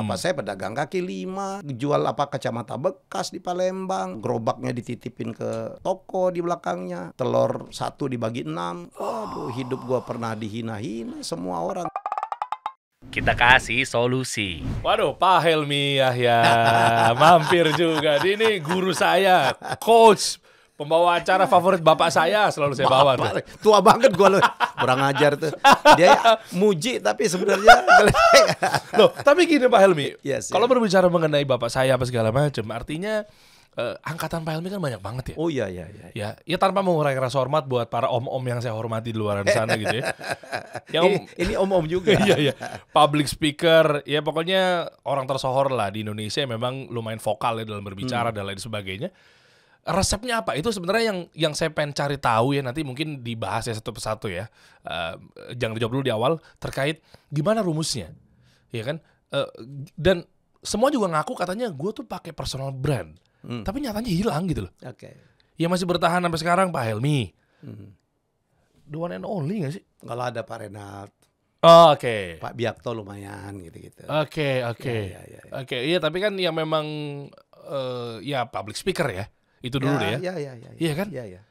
Bapak saya pedagang kaki lima, jual kacamata bekas di Palembang, gerobaknya dititipin ke toko di belakangnya, telur 1 dibagi 6. Waduh, hidup gua pernah dihina-hina semua orang. Kita kasih solusi. Waduh, Pak Helmy Yahya mampir juga. Ini guru saya, coach, pembawa acara favorit bapak saya, selalu saya bawa tuh. Tua banget gue loh, kurang ajar tuh. Dia muji tapi sebenarnya loh. Tapi gini Pak Helmy, yes, kalau berbicara mengenai bapak saya apa segala macam, artinya angkatan Pak Helmy kan banyak banget ya. Oh iya. Ya tanpa mengurangi rasa hormat buat para om-om yang saya hormati di luar sana gitu ya. Ini om-om juga. Iya. Public speaker, ya pokoknya orang tersohor lah di Indonesia yang memang lumayan vokal ya dalam berbicara dan lain sebagainya. Resepnya apa? Itu sebenarnya yang saya pengen cari tahu ya, nanti mungkin dibahas ya satu persatu ya. Jangan dijawab dulu di awal terkait gimana rumusnya, ya kan? Dan semua juga ngaku katanya gue tuh pakai personal brand, tapi nyatanya hilang gitu loh. Oke. Ya masih bertahan sampai sekarang Pak Helmy. The one and only nggak sih? Kalau ada Pak Renat, Oke. Pak Biakto lumayan gitu-gitu. Oke. Ya. Oke, iya tapi kan yang memang ya public speaker ya. Itu dulu deh ya. Iya kan? Iya.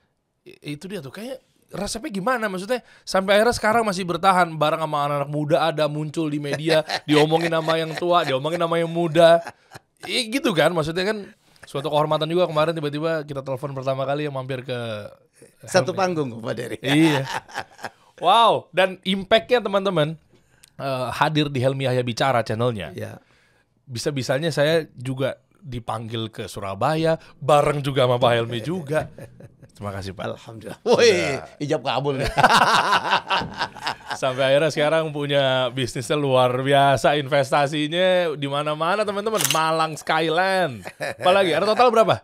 Itu dia tuh kayak resepnya gimana, maksudnya sampai akhirnya sekarang masih bertahan bareng sama anak-anak muda, ada muncul di media, diomongin nama yang tua, diomongin nama yang muda. Gitu kan, maksudnya kan suatu kehormatan juga kemarin tiba-tiba kita telepon pertama kali yang mampir ke Satu panggung Pak Dery. Iya. Wow, dan impact-nya teman-teman hadir di Helmy Yahya Bicara channelnya. Ya. Bisa-bisanya saya juga dipanggil ke Surabaya bareng juga sama Pak Helmy juga. Terima kasih Pak. Alhamdulillah. Woi, ijab kabul nih. Sampai akhirnya sekarang punya bisnisnya luar biasa, investasinya di mana-mana teman-teman. Malang Skyland. Apalagi ada total berapa?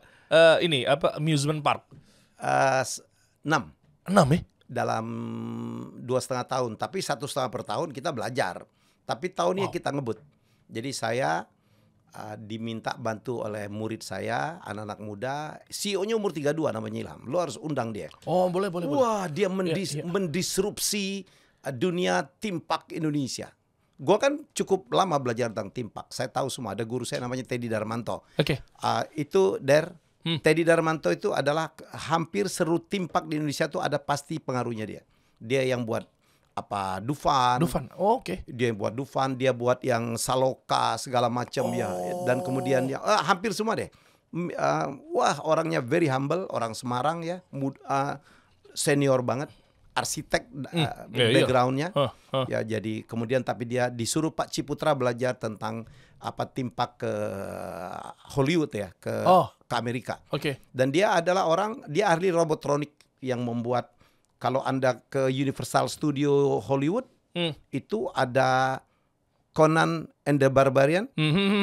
Ini apa amusement park? 6 ya? dalam 2,5 tahun. Tapi 1,5 per tahun kita belajar. Tapi tahunnya kita ngebut. Jadi saya diminta bantu oleh murid saya, anak-anak muda. CEO-nya umur 32 namanya Ilham. Lu harus undang dia. Oh, boleh. Wah, dia mendisrupsi dunia theme park Indonesia. Gua kan cukup lama belajar tentang theme park. Saya tahu semua. Ada guru saya namanya Teddy Darmanto. Oke. Teddy Darmanto itu adalah hampir seluruh theme park di Indonesia tuh ada pasti pengaruhnya dia. Dia yang buat Dufan. Oh, oke. Dia yang buat Dufan, dia buat yang Saloka segala macam ya. Dan kemudian ya hampir semua deh. Wah, orangnya very humble, orang Semarang ya, senior banget, arsitek backgroundnya. Ya jadi kemudian tapi dia disuruh Pak Ciputra belajar tentang theme park ke Hollywood ya, ke Amerika. Oke. Dan dia adalah dia ahli robotronik yang membuat. Kalau Anda ke Universal Studio Hollywood, itu ada Conan and the Barbarian,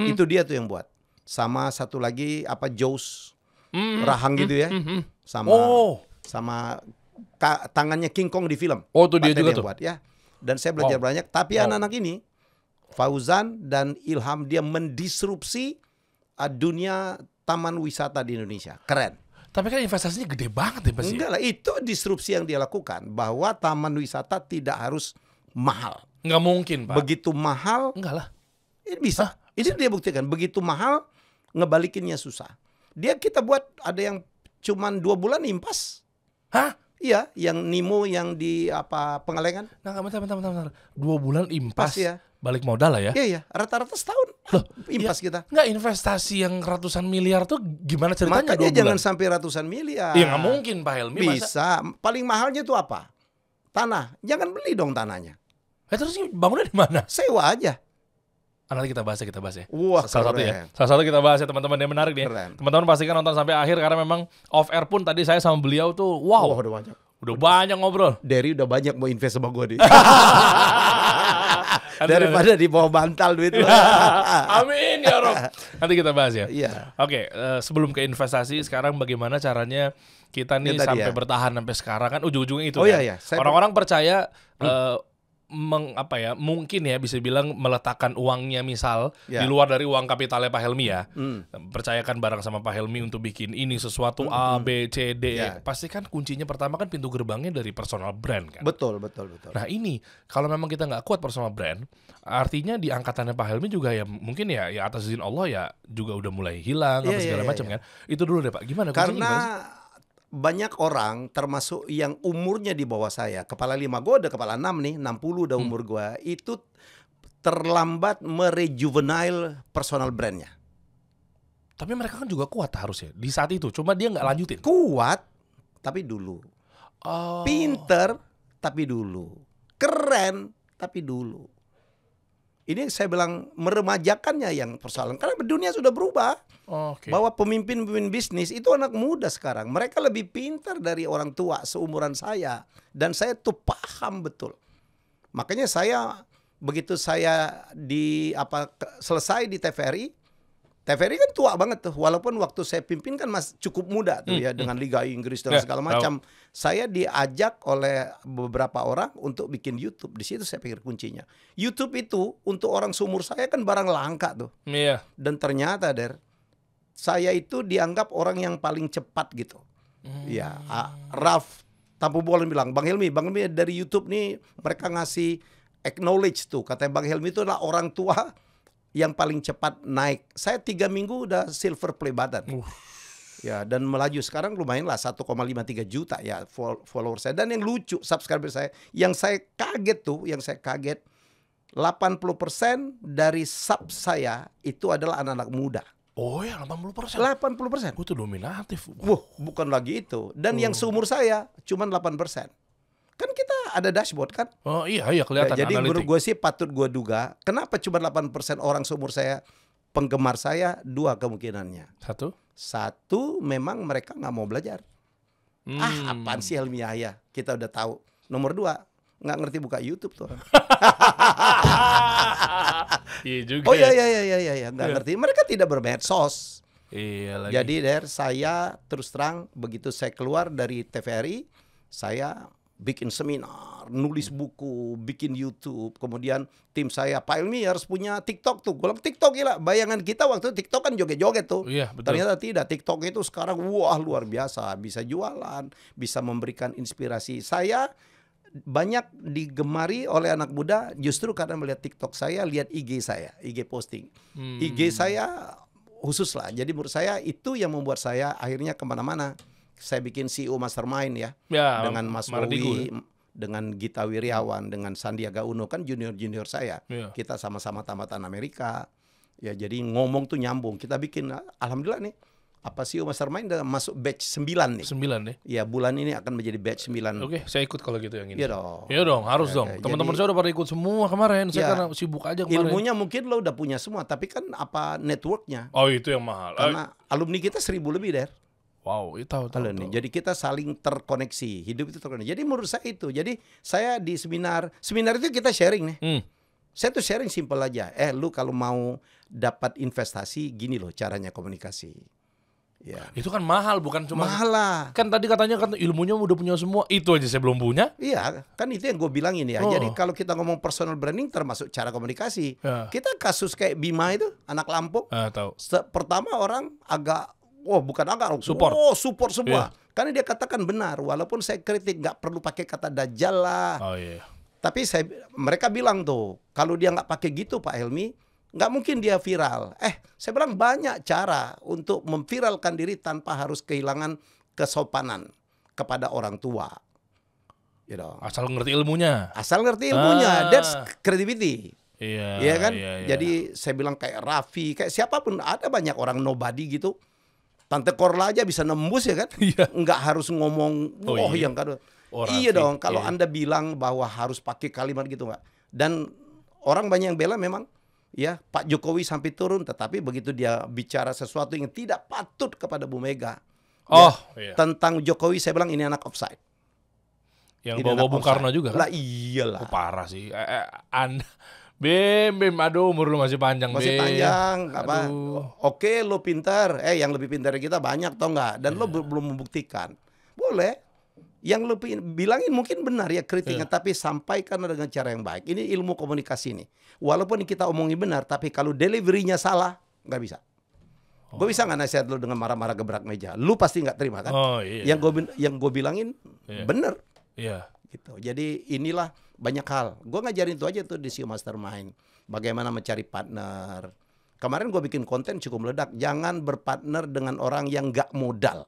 itu dia tuh yang buat. Sama satu lagi Jaws, rahang gitu ya, sama tangannya King Kong di film. Oh, itu dia juga tuh. Buat, ya. Dan saya belajar banyak. Tapi anak-anak ini, Fauzan dan Ilham, dia mendisrupsi dunia taman wisata di Indonesia. Keren. Tapi kan investasinya gede banget ya pasti. Enggak lah, itu disrupsi yang dia lakukan. Bahwa taman wisata tidak harus mahal. Nggak mungkin Pak. Begitu mahal. Enggak lah. Ini bisa. Ini dia buktikan. Begitu mahal, ngebalikinnya susah. Kita buat ada yang cuman 2 bulan impas. Hah? Iya, yang Nemo yang di Pengalengan. Nah, bentar. 2 bulan impas. Pas ya. Balik modal lah ya. Iya, rata-rata setahun. Loh, impas kita. Nggak, investasi yang ratusan miliar tuh gimana ceritanya? Makanya jangan sampai ratusan miliar. Iya, nggak mungkin Pak Helmy. Bisa. Paling mahalnya tuh apa? Tanah. Jangan beli dong tanahnya. Terus bangunnya di mana? Sewa aja. Nanti kita bahas ya. Wah, salah satu kita bahas ya teman-teman, yang menarik nih. Teman-teman pastikan nonton sampai akhir karena memang off air pun tadi saya sama beliau tuh udah banyak ngobrol. Dery udah banyak mau invest sama gue nih. Daripada di bawah bantal duit lu. Amin ya Rob. Nanti kita bahas ya. Iya. Oke, sebelum ke investasi sekarang bagaimana caranya kita nih sampai bertahan sampai sekarang kan ujung-ujungnya itu kan. Iya. Orang-orang percaya mungkin ya bisa bilang meletakkan uangnya misal Ya. di luar dari uang kapitalnya Pak Helmi ya. Percayakan barang sama Pak Helmi untuk bikin ini sesuatu A, B, C, D. Ya. Pasti kan kuncinya pertama kan pintu gerbangnya dari personal brand kan. Betul. Nah ini kalau memang kita nggak kuat personal brand, artinya di angkatannya Pak Helmi juga ya mungkin ya atas izin Allah ya juga udah mulai hilang Iya, apa segala iya, macam iya. kan. Itu dulu deh Pak. Gimana? Kuncinya Karena gimana sih? banyak orang termasuk yang umurnya di bawah saya, kepala 5, gue udah kepala 6 nih, 60 udah umur gue, itu terlambat merejuvenile personal brandnya. Tapi mereka kan juga kuat harusnya di saat itu. Cuma dia nggak lanjutin. Kuat, tapi dulu. Oh. Pinter, tapi dulu. Keren, tapi dulu. Ini saya bilang meremajakannya yang persoalan. Karena dunia sudah berubah. Oke. Bahwa pemimpin bisnis itu anak muda sekarang. Mereka lebih pintar dari orang tua seumuran saya. Dan saya tuh paham betul. Makanya saya begitu saya selesai di TVRI. TVRI kan tua banget tuh. Walaupun waktu saya pimpin kan masih cukup muda tuh ya. Dengan Liga Inggris dan Ya, segala macam. Saya diajak oleh beberapa orang untuk bikin YouTube. Di situ saya pikir kuncinya. YouTube itu untuk orang seumur saya kan barang langka tuh. Iya. Dan ternyata saya itu dianggap orang yang paling cepat gitu. Ya, Ralph Tampu Bolon bilang, Bang Helmi dari YouTube nih mereka ngasih acknowledge tuh. Katanya Bang Helmi itu adalah orang tua yang paling cepat naik. Saya 3 minggu udah silver play button. Ya, dan melaju sekarang lumayan lah 1,53 juta ya follower saya. Dan yang lucu subscriber saya, yang saya kaget 80% dari sub saya itu adalah anak-anak muda. Oh ya 80%. 80%. Gue tuh dominatif. Wah, bukan lagi itu. Dan yang seumur saya cuma 8%. Kan kita ada dashboard kan? Oh iya kelihatan. Ya, jadi menurut analitik. gue sih patut gue duga, kenapa cuma 8% orang seumur saya penggemar saya? 2 kemungkinannya. Satu, memang mereka nggak mau belajar. Apaan sih Helmi Yahya? Kita udah tahu. Nomor 2, nggak ngerti buka YouTube tuh orang. Iya juga. Oh iya, nggak ngerti. Mereka tidak bermedsos. Iya lagi. Jadi saya terus terang begitu saya keluar dari TVRI, saya bikin seminar, nulis buku, bikin YouTube. Kemudian tim saya, Pak Helmi harus punya TikTok tuh. Gue bilang TikTok gila. Bayangan kita waktu itu TikTok kan joget-joget tuh. Iya, betul. Ternyata tidak. TikTok itu sekarang wah luar biasa. Bisa jualan, bisa memberikan inspirasi. Saya banyak digemari oleh anak muda justru karena melihat TikTok saya, lihat IG saya, IG posting. IG saya khusus lah. Jadi menurut saya itu yang membuat saya akhirnya kemana-mana. Saya bikin CEO Mastermind ya dengan Mas Bowi, dengan Gita Wirjawan, dengan Sandiaga Uno, kan junior saya. Kita sama-sama tamatan Amerika. Ya jadi ngomong tuh nyambung. Kita bikin, alhamdulillah nih, CEO Mastermind udah masuk batch 9 nih. 9 nih. Ya bulan ini akan menjadi batch 9. Oke, saya ikut kalau gitu yang ini. Iya dong. Iya dong, harus dong. Teman-teman saya udah pada ikut semua kemarin. Saya karena sibuk aja kemarin. Ilmunya mungkin lo udah punya semua, tapi kan networknya. Oh itu yang mahal. Karena alumni kita 1000 lebih deh. Wow, itu tahu. Jadi kita saling terkoneksi, hidup itu terkoneksi. Jadi menurut saya itu. Jadi saya di seminar itu kita sharing nih. Saya tuh sharing simpel aja. Lu kalau mau dapat investasi gini loh caranya komunikasi. Ya. Itu kan mahal, bukan cuma mahal lah. Kan tadi katanya kan ilmunya udah punya semua. Itu aja saya belum punya. Iya, kan itu yang gue bilangin ya. Jadi kalau kita ngomong personal branding termasuk cara komunikasi. Kita kasus kayak Bima itu, anak Lampung. Tahu. Pertama orang agak support. Support semua. Karena dia katakan benar, walaupun saya kritik nggak perlu pakai kata dajjal lah. Oh iya. Tapi mereka bilang tuh, kalau dia nggak pakai gitu Pak Helmi, nggak mungkin dia viral. Saya bilang banyak cara untuk memviralkan diri tanpa harus kehilangan kesopanan kepada orang tua. You know. Asal ngerti ilmunya. That's credibility. Iya kan? Jadi saya bilang kayak Raffi, kayak siapapun, ada banyak orang nobody gitu. Tante Korla aja bisa nembus ya kan? Nggak harus ngomong yang kado. Iya dong, kalau Anda bilang bahwa harus pakai kalimat gitu nggak. Dan orang banyak yang bela memang ya Pak Jokowi sampai turun, tetapi begitu dia bicara sesuatu yang tidak patut kepada Bu Mega tentang Jokowi, saya bilang ini anak offside. Yang bawa Bung Karno juga kan? Lah iyalah. Parah sih. Bim, aduh umur lu masih panjang, Masih panjang, apa? Oke, lo pintar. Yang lebih pintar dari kita banyak, tau nggak? Dan lo belum membuktikan. Boleh. Yang lu bilangin mungkin benar ya kritiknya, tapi sampaikan dengan cara yang baik. Ini ilmu komunikasi nih. Walaupun kita omongin benar, tapi kalau deliverynya salah, nggak bisa. Gue bisa nggak nasihat lu dengan marah-marah gebrak meja? Lu pasti nggak terima kan? Oh, iya. Yang gue bilangin bener. Iya. Gitu. Jadi inilah banyak hal. Gue ngajarin itu aja tuh di CEO Mastermind. Bagaimana mencari partner. Kemarin gue bikin konten cukup meledak. Jangan berpartner dengan orang yang nggak modal.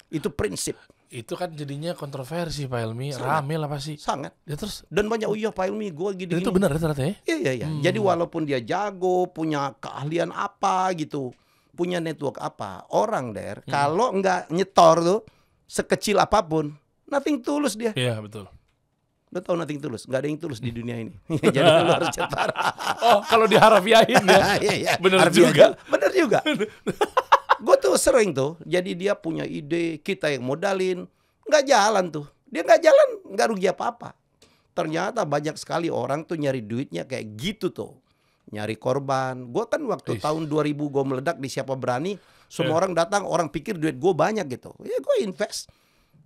Itu prinsip. Itu kan jadinya kontroversi Pak Helmy, rame lah pasti. Sangat. Ya terus Dan banyak Pak Helmy gue gini. itu benar ternyata ya? Iya. Jadi walaupun dia jago, punya keahlian apa gitu, punya network apa, orang kalau nggak nyetor tuh sekecil apapun, nothing tulus dia. Iya, betul. Lo tau nothing tulus? Nggak ada yang tulus di dunia ini. Jadi lo harus cetar. Oh, kalau diharafiahin ya. Iya. Benar juga. Bener juga. Gue tuh sering tuh, jadi dia punya ide, kita yang modalin, nggak jalan tuh. Dia nggak jalan, nggak rugi apa-apa. Ternyata banyak sekali orang tuh nyari duitnya kayak gitu tuh. Nyari korban. Gue kan waktu tahun 2000 gue meledak di Siapa Berani, semua orang datang, orang pikir duit gue banyak gitu. Ya gue invest,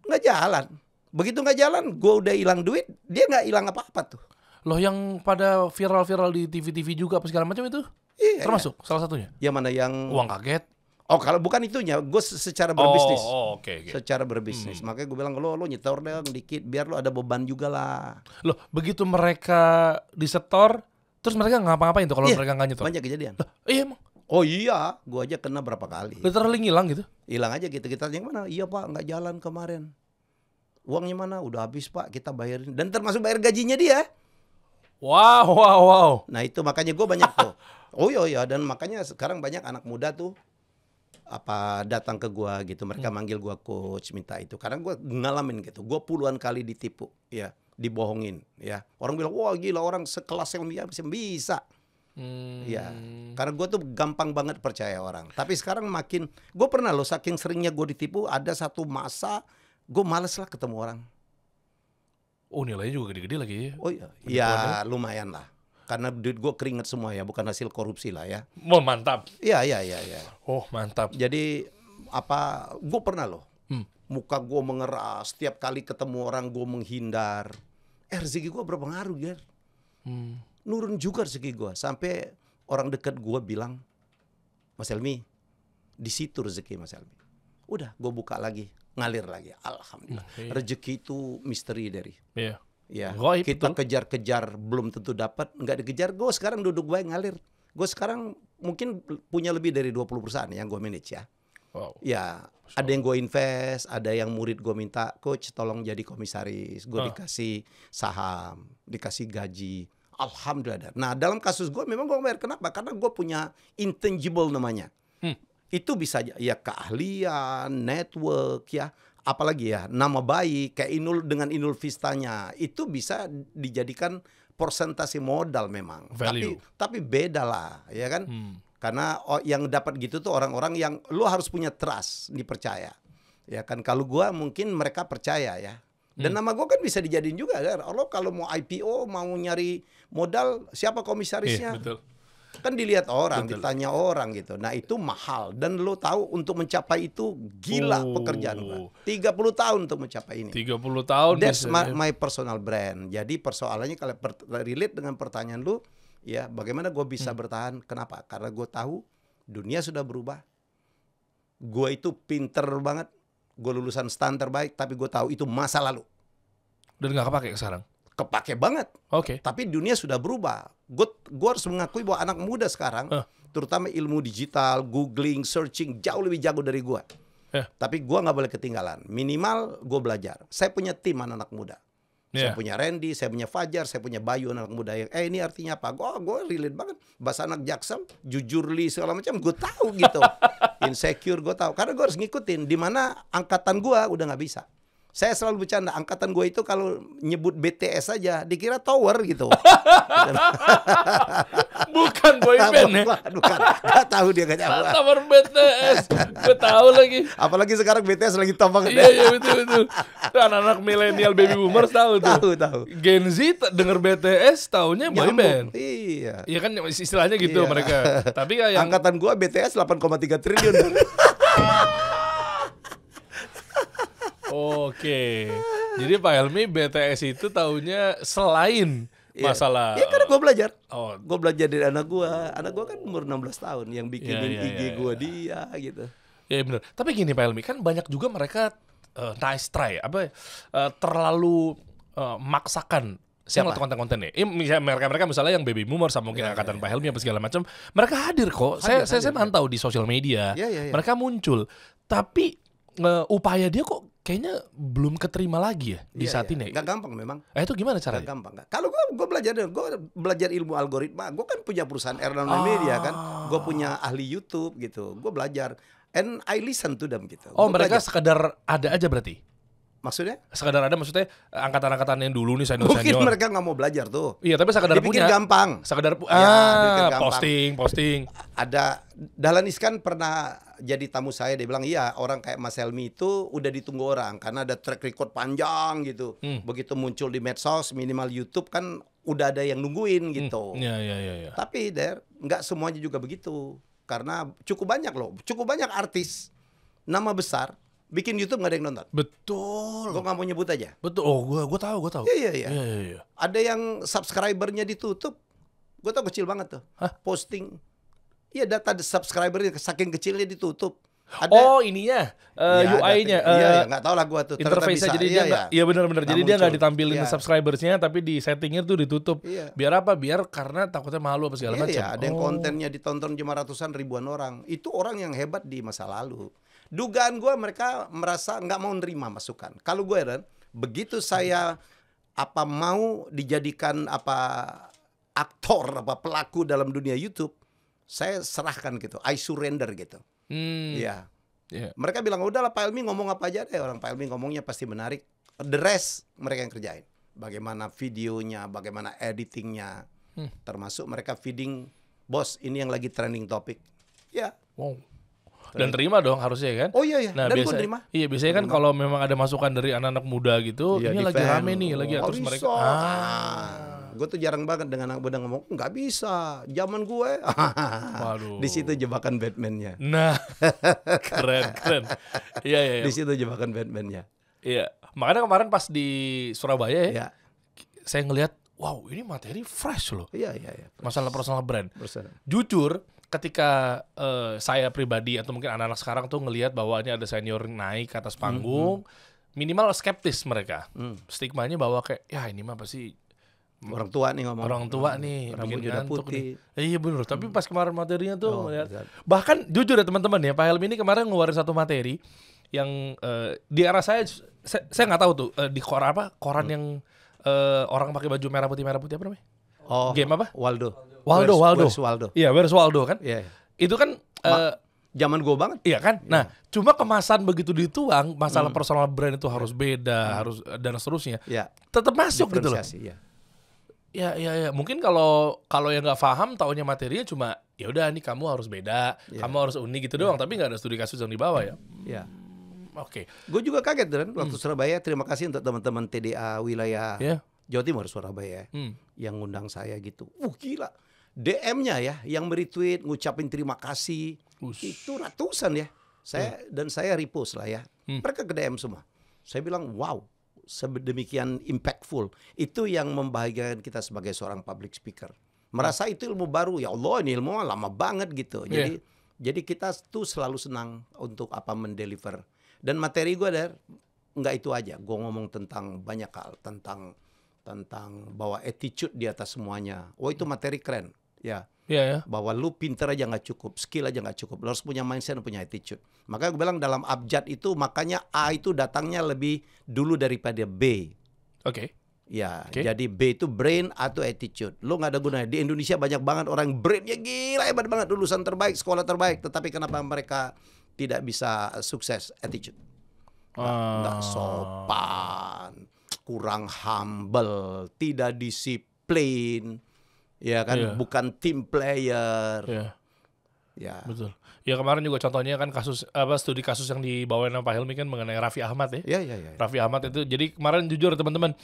nggak jalan. Begitu nggak jalan, gue udah hilang duit, dia nggak hilang apa-apa tuh. Loh yang pada viral-viral di TV-TV juga apa segala macam itu? Iya, termasuk salah satunya? Yang mana yang... Uang kaget? Oh, kalau bukan itunya, gue secara berbisnis. Oke. Secara berbisnis. Makanya gue bilang, lo nyetor dong dikit, biar lo ada beban juga lah. Loh, begitu mereka disetor, terus mereka ngapa-ngapain tuh kalau mereka nggak nyetor? Banyak kejadian. Iya emang? Oh iya, gue aja kena berapa kali. Literally ngilang gitu? Hilang aja gitu. Kita yang mana? Iya Pak, nggak jalan kemarin. Uangnya mana? Udah habis Pak, kita bayarin. Dan termasuk bayar gajinya dia. Wow. Nah itu makanya gue banyak tuh. Oh iya, dan makanya sekarang banyak anak muda tuh datang ke gua gitu, mereka manggil gua coach, minta itu karena gua ngalamin gitu, gua puluhan kali ditipu ya, dibohongin ya, orang bilang wah gila orang sekelas yang bisa ya, karena gua tuh gampang banget percaya orang. Tapi sekarang makin gua pernah loh, saking seringnya gua ditipu, ada satu masa gua males lah ketemu orang. Oh nilainya juga gede-gede lagi ya? Oh iya, ya lumayan lah. Karena duit gue keringet semua ya, bukan hasil korupsi lah ya. Oh mantap. Iya. Oh mantap. Jadi gue pernah loh, muka gue mengeras, setiap kali ketemu orang gue menghindar. Rezeki gue berpengaruh Ger. Nurun juga rezeki gue. Sampai orang dekat gue bilang, Mas Helmy, di situ rezeki Mas Helmy. Udah, gue buka lagi, ngalir lagi. Alhamdulillah. Rezeki itu misteri dari. Iya. Ya, Goib, kita betul. kejar-kejar belum tentu dapat, nggak dikejar. Gue sekarang duduk baik ngalir. Gue sekarang mungkin punya lebih dari 20 perusahaan yang gue manage ya. Wow. Ya, ada yang gue invest, ada yang murid gue minta, coach tolong jadi komisaris. Gue dikasih saham, dikasih gaji. Alhamdulillah. Nah, dalam kasus gue memang gue bayar. Kenapa? Karena gue punya intangible namanya. Itu bisa ya keahlian, network ya. Apalagi ya nama baik kayak Inul dengan Inul Vistanya itu bisa dijadikan persentase modal memang. Value. Tapi beda lah ya kan. Karena yang dapat gitu tuh orang-orang yang lu harus punya trust, dipercaya. Ya kan kalau gua mungkin mereka percaya ya. Dan nama gua kan bisa dijadiin juga kan. Lo kalau mau IPO mau nyari modal siapa komisarisnya? Iya, betul. Kan dilihat orang, ditanya orang gitu. Nah itu mahal. Dan lo tahu untuk mencapai itu gila pekerjaan gue. 30 tahun untuk mencapai ini. 30 tahun. That's my personal brand. Jadi persoalannya kalau relate dengan pertanyaan lu, ya bagaimana gue bisa bertahan? Kenapa? Karena gue tahu dunia sudah berubah. Gue itu pinter banget. Gue lulusan STAN terbaik, tapi gue tahu itu masa lalu. Dan nggak kepake sekarang? Kepake banget. Oke. Tapi dunia sudah berubah. Gue harus mengakui bahwa anak muda sekarang, terutama ilmu digital, googling, searching, jauh lebih jago dari gue. Tapi gue nggak boleh ketinggalan. Minimal gue belajar. Saya punya tim anak muda. Saya punya Randy, saya punya Fajar, saya punya Bayu anak muda yang ini artinya apa? Gue relate banget. Bahasa anak Jaksel, jujurly segala macam gue tahu gitu. Insecure gue tahu. Karena gue harus ngikutin. Di mana angkatan gue udah nggak bisa. Saya selalu bercanda, angkatan gue itu kalau nyebut BTS aja dikira tower gitu. Bukan boyband ya? Bukan, gak tahu dia gak jawab. Tower BTS, gue tahu lagi. Apalagi sekarang BTS lagi top banget. Iya betul. Anak-anak milenial baby boomers tahu tuh. Tahu. Gen Z denger BTS taunya boyband. Iya. Iya kan istilahnya gitu mereka. Tapi kayak yang angkatan gua BTS 8,3 triliun. Oke. Jadi Pak Helmi BTS itu taunya selain Iya. masalah Ya karena gue belajar. oh Gue belajar dari anak gue. Anak gue kan umur 16 tahun yang bikinin Iya, IG gue dia gitu. ya benar. Tapi gini Pak Helmi, kan banyak juga mereka nice try terlalu maksakan Siapa? konten-kontennya. Misalnya mereka misalnya yang baby boomer sama mungkin angkatan Pak Helmi apa segala macam, mereka hadir kok. Saya mantau di sosial media. Iya. Mereka muncul. Tapi upaya dia kok kayaknya belum keterima lagi ya di saat ini. Gak gampang memang. Itu gimana Gak caranya? gampang. Kalau gue belajar ilmu algoritma. Gue kan punya perusahaan Erlon Media kan. Gue punya ahli YouTube gitu. Gue belajar. And I listen to them gitu. Oh, Gua mereka belajar. sekedar ada aja berarti. Maksudnya? Sekadar ada maksudnya angkatan-angkatan yang dulu nih Mungkin senior. mereka nggak mau belajar tuh. Iya, tapi sekadar Dipikir punya. gampang. Sekadar dibikin gampang. posting. Ada Dahlan Iskan pernah jadi tamu saya, dia bilang iya orang kayak Mas Helmi itu udah ditunggu orang karena ada track record panjang gitu. Begitu muncul di medsos minimal YouTube kan udah ada yang nungguin gitu. Iya. Tapi nggak semuanya juga begitu karena cukup banyak artis nama besar bikin YouTube nggak ada yang nonton. Betul. Gue nggak mau nyebut aja. Betul. Oh, gua tahu. Iya. Iya. Ada yang subscribernya ditutup. Gue tau kecil banget tuh. Posting. Iya data subscribernya saking kecilnya ditutup. Ada, Oh, ininya UI-nya. Iya, nggak tahu lah gue tuh. Ternyata Interface-nya bisa. jadi dia iya benar-benar. Jadi dia nggak muncul. ditampilin Iya. subscribersnya tapi di settingnya tuh ditutup. Iya. Biar apa? Biar karena takutnya malu apa segala macam. Iya, ada yang kontennya ditonton cuma ratusan ribuan orang. Itu orang yang hebat di masa lalu. Dugaan gue mereka merasa nggak mau nerima masukan. Kalau gue begitu saya mau dijadikan aktor pelaku dalam dunia YouTube, saya serahkan gitu, I surrender gitu. Iya. Iya. Mereka bilang udahlah Pak Helmi ngomong apa aja deh, orang Pak Helmi ngomongnya pasti menarik. The rest mereka yang kerjain. Bagaimana videonya, bagaimana editingnya, termasuk mereka feeding, bos ini yang lagi trending topik. Ya. Wow. Dan terima dong harusnya kan? Oh iya. Nah, Dan gue biasa, terima. Iya, biasanya kan kalau memang ada masukan dari anak-anak muda gitu, Iya, ini lagi defend. rame nih, lagi terus Bisa. mereka Gue tuh jarang banget dengan anak muda ngomong nggak bisa, zaman gue. Waduh. Di situ jebakan Batman-nya. Nah, keren. Iya. Di situ jebakan Batman-nya. Iya. Makanya kemarin pas di Surabaya Ya. saya ngelihat, wow, ini materi fresh loh. Iya. Masalah personal brand. Bersama. Jujur, ketika saya pribadi atau mungkin anak-anak sekarang tuh ngelihat bahwa ini ada senior naik ke atas panggung, minimal skeptis mereka. Stigmanya bahwa kayak, ya ini mah pasti Orang tua nih ngomong. orang tua nih, bikin Rambutnya udah ngantuk putih. nih. Iya bener. Tapi pas kemarin materinya tuh, Oh, ngeliat. betul. Bahkan jujur ya teman-teman ya, Pak Helmi ini kemarin ngeluarin satu materi yang di era saya nggak tahu tuh di koran yang orang pakai baju merah putih apa namanya? Oh, Game apa? Waldo. Waldo. Where's Waldo? Iya, Where's Waldo kan? Iya. Itu kan Zaman gue banget. iya kan? Nah, cuma kemasan begitu dituang, masalah personal brand itu harus beda, harus dan seterusnya. Ya. Tetap masuk gitu loh. Diferensiasi, ya. Ya. Mungkin kalau yang nggak paham, taunya materinya cuma ya udah nih kamu harus beda, kamu harus unik gitu doang. Tapi nggak ada studi kasus yang dibawa ya. Ya. Oke. Gue juga kaget kan waktu Surabaya. Terima kasih untuk teman-teman TDA wilayah Ya. Jawa Timur Surabaya yang ngundang saya gitu. Gila. DM-nya ya yang meretweet, ngucapin terima kasih. Itu ratusan ya. Saya repost lah ya. Mereka ke DM semua. Saya bilang, wow, sedemikian impactful. Itu yang membahagiakan kita sebagai seorang public speaker. Merasa itu ilmu baru. Ya Allah, ini ilmu lama banget gitu. Jadi kita tuh selalu senang untuk mendeliver. Dan materi gue nggak itu aja. Gue ngomong tentang banyak hal, tentang bahwa attitude di atas semuanya. Oh, itu materi keren. Ya. Iya. Bahwa lu pinter aja nggak cukup, skill aja nggak cukup, lu harus punya mindset dan punya attitude. Makanya gue bilang dalam abjad itu, makanya A itu datangnya lebih dulu daripada B. Oke. Ya, Oke. jadi B itu brain atau attitude. Lu nggak ada gunanya. Di Indonesia banyak banget orang brainnya gila hebat banget, lulusan terbaik, sekolah terbaik, tetapi kenapa mereka tidak bisa sukses? Attitude. Nggak sopan, kurang humble, tidak disiplin. Ya kan, Iya. bukan team player. Iya. Ya. Betul. Ya kemarin juga contohnya kan studi kasus yang dibawain sama Pak Helmi kan mengenai Raffi Ahmad ya. Ya. Raffi Ahmad itu jadi kemarin jujur teman-teman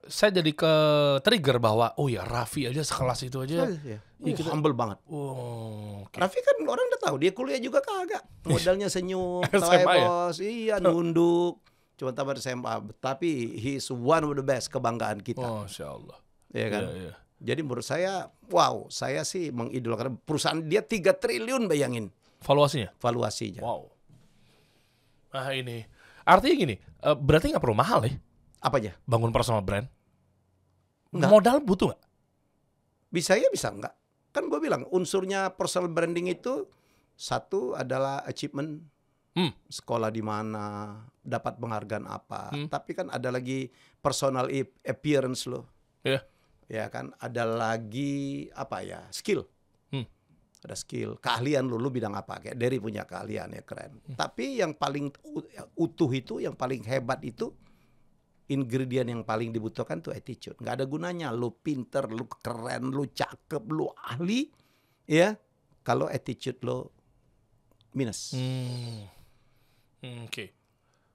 saya jadi ke trigger bahwa oh ya Raffi aja sekelas itu aja. Ya. Humble banget. Oh, oke. Raffi kan orang udah tahu dia kuliah juga kagak. Modalnya senyum, SMA ya? bos, iya nunduk. cuma tamat SMA, tapi he is one of the best, kebanggaan kita. Masya Allah. Ya kan? Iya, iya. Jadi menurut saya, wow, saya sih mengidolakan perusahaan dia 3 triliun, bayangin Valuasinya? valuasinya. Wow. Nah ini, artinya gini, berarti nggak perlu mahal ya Apa aja? bangun personal brand? Nggak. Modal butuh nggak? Bisa ya, bisa enggak. Kan gue bilang, unsurnya personal branding itu, satu adalah achievement, sekolah di mana, dapat penghargaan apa. Tapi kan ada lagi personal appearance lo. Iya. Ya kan, ada lagi apa ya, skill. Ada skill, keahlian lu bidang apa, kayak Derry punya keahlian ya, keren. Tapi yang paling utuh itu, yang paling hebat itu, ingredient yang paling dibutuhkan tuh attitude. Nggak ada gunanya lu pinter, lu keren, lu cakep, lu ahli, ya, kalau attitude lo minus. Oke.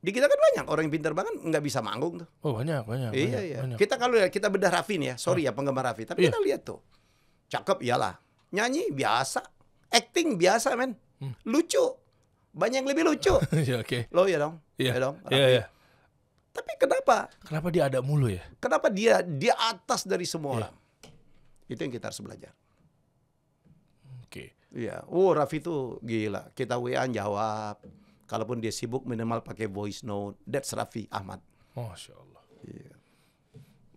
Di kita kan banyak orang yang pinter banget nggak bisa manggung tuh. Oh banyak. Iya. Banyak. Kita kalau kita bedah Raffi nih ya, sorry ya penggemar Raffi, tapi kita lihat tuh, cakep iyalah, nyanyi biasa, acting biasa men, lucu, banyak yang lebih lucu. Iya, oke. Lo ya dong, Iya. ya dong. Iya, Raffi. iya. Tapi kenapa? Kenapa dia ada mulu ya? Kenapa dia atas dari semua orang? Itu yang kita harus belajar. Oke. Iya. Oh, Raffi tuh gila. Kita WA jawab. Kalaupun dia sibuk minimal pakai voice note. That's Raffi Ahmad. Masya Allah. Iya.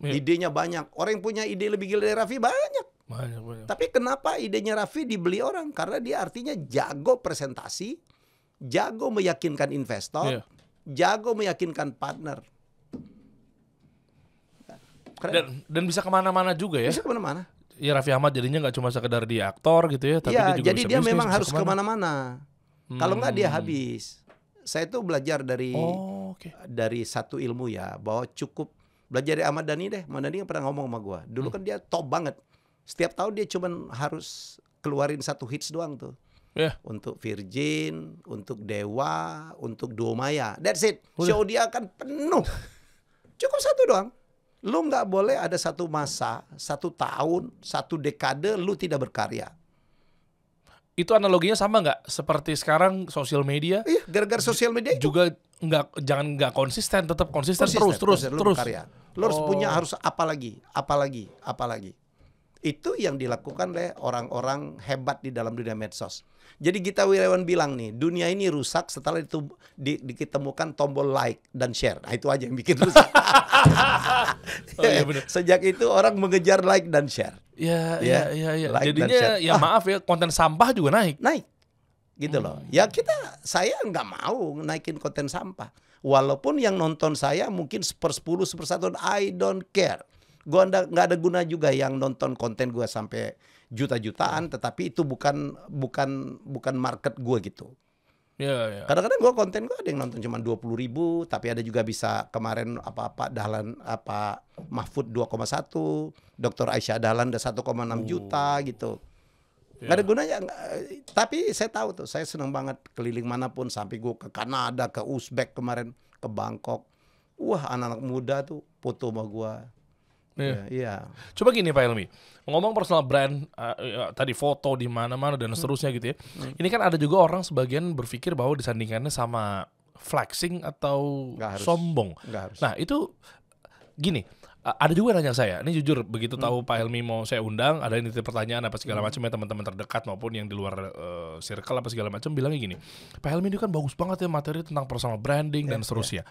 Iya. Idenya banyak. Orang yang punya ide lebih gila dari Raffi banyak. Banyak. Tapi kenapa idenya Raffi dibeli orang? Karena dia artinya jago presentasi, jago meyakinkan investor, Iya. jago meyakinkan partner. Keren. Dan bisa kemana-mana juga ya? Bisa kemana-mana. Ya Raffi Ahmad jadinya nggak cuma sekedar di aktor gitu ya, tapi Iya, dia juga jadi bisa dia bisnis, memang bisa harus kemana-mana. Kalau nggak dia habis. Saya tuh belajar dari Oh, oke. dari satu ilmu ya, bahwa cukup belajar dari Ahmad Dhani deh. Ahmad Dhani yang pernah ngomong sama gua. Dulu kan dia top banget. Setiap tahun dia cuman harus keluarin 1 hits doang tuh. Ya. Untuk Virgin, untuk Dewa, untuk Duo Maya. That's it. Udah. Show dia akan penuh. Cukup 1 doang. Lu nggak boleh ada 1 masa, 1 tahun, 1 dekade lu tidak berkarya. Itu analoginya sama nggak? Seperti sekarang sosial media Iya, gara-gara sosial media itu. juga nggak konsisten, tetap konsisten terus. Lu berkarya. Lu harus punya, harus apa lagi. Itu yang dilakukan oleh orang-orang hebat di dalam dunia medsos. Jadi Gita Wirjawan bilang nih, dunia ini rusak setelah ditemukan tombol like dan share. Nah, itu aja yang bikin rusak. Oh, iya bener. Sejak itu orang mengejar like dan share. Iya. Like dan Jadinya share. ya maaf ya, konten sampah juga naik. Naik. Gitu loh. Ya saya nggak mau naikin konten sampah. Walaupun yang nonton saya mungkin 1/10, 1/1, I don't care. Gua nggak ada guna juga yang nonton konten gua sampai juta-jutaan, tetapi itu bukan market gua gitu. Iya. Kadang-kadang gua konten gua ada yang nonton cuma 20.000, tapi ada juga bisa kemarin Dahlan Mahfud 2,1, Dr. Aisyah Dahlan udah 1,6 juta gitu. Nggak ada gunanya. Tapi saya tahu tuh, saya senang banget keliling manapun, sampai gua ke Kanada, ke Uzbek kemarin, ke Bangkok. Wah, anak-anak muda tuh foto sama gua. Iya. Coba gini Pak Helmy, ngomong personal brand, tadi foto di mana-mana dan seterusnya gitu ya. Ini kan ada juga orang sebagian berpikir bahwa disandingkannya sama flexing atau Nggak harus. sombong. Nggak harus. Nah itu gini, ada juga yang nanya saya, ini jujur begitu tahu Pak Helmy mau saya undang, ada yang nitip pertanyaan apa segala macam ya, teman-teman terdekat maupun yang di luar circle apa segala macam bilangnya gini, Pak Helmy ini kan bagus banget ya materi tentang personal branding dan seterusnya.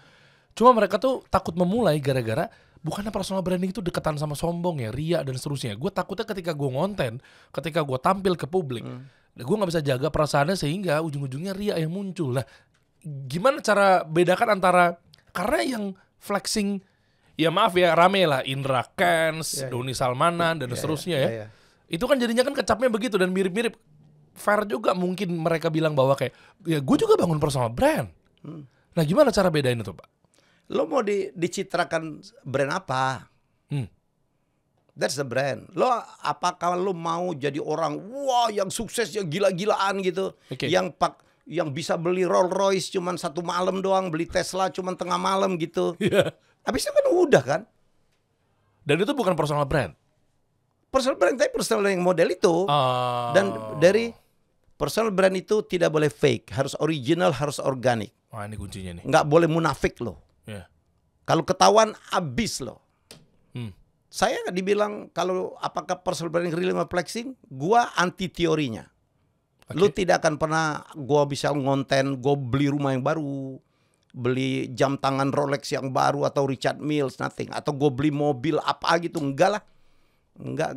Cuma mereka tuh takut memulai gara-gara bukannya personal branding itu deketan sama sombong ya, ria dan seterusnya. Gue takutnya ketika gue ngonten, ketika gue tampil ke publik, gue nggak bisa jaga perasaannya sehingga ujung-ujungnya ria yang muncul. Nah, gimana cara bedakan antara, karena yang flexing, ya maaf ya rame lah, Indra Kents, Doni Salmanan dan seterusnya ya. Itu kan jadinya kan kecapnya begitu dan mirip-mirip. Fair juga mungkin mereka bilang bahwa kayak, ya gue juga bangun personal brand. Nah gimana cara bedain itu Pak? Lo mau dicitrakan brand apa? That's the brand. Lo apakah lo mau jadi orang wah yang sukses, yang gila-gilaan gitu, yang bisa beli Rolls Royce cuman 1 malam doang, beli Tesla cuman tengah malam gitu. Habis itu kan udah kan. Dan itu bukan personal brand. Personal brand, tapi personal brand yang model itu. Dan dari personal brand itu tidak boleh fake, harus original, harus organik. Wah ini kuncinya nih. Nggak boleh munafik lo. Ya. Kalau ketahuan abis loh. Hmm. Saya dibilang kalau apakah personal branding real sama flexing, gua anti teorinya. Lu tidak akan pernah gua bisa ngonten, gua beli rumah yang baru, beli jam tangan Rolex yang baru atau Richard Mille, nothing. Atau gua beli mobil apa gitu, enggak lah. Enggak.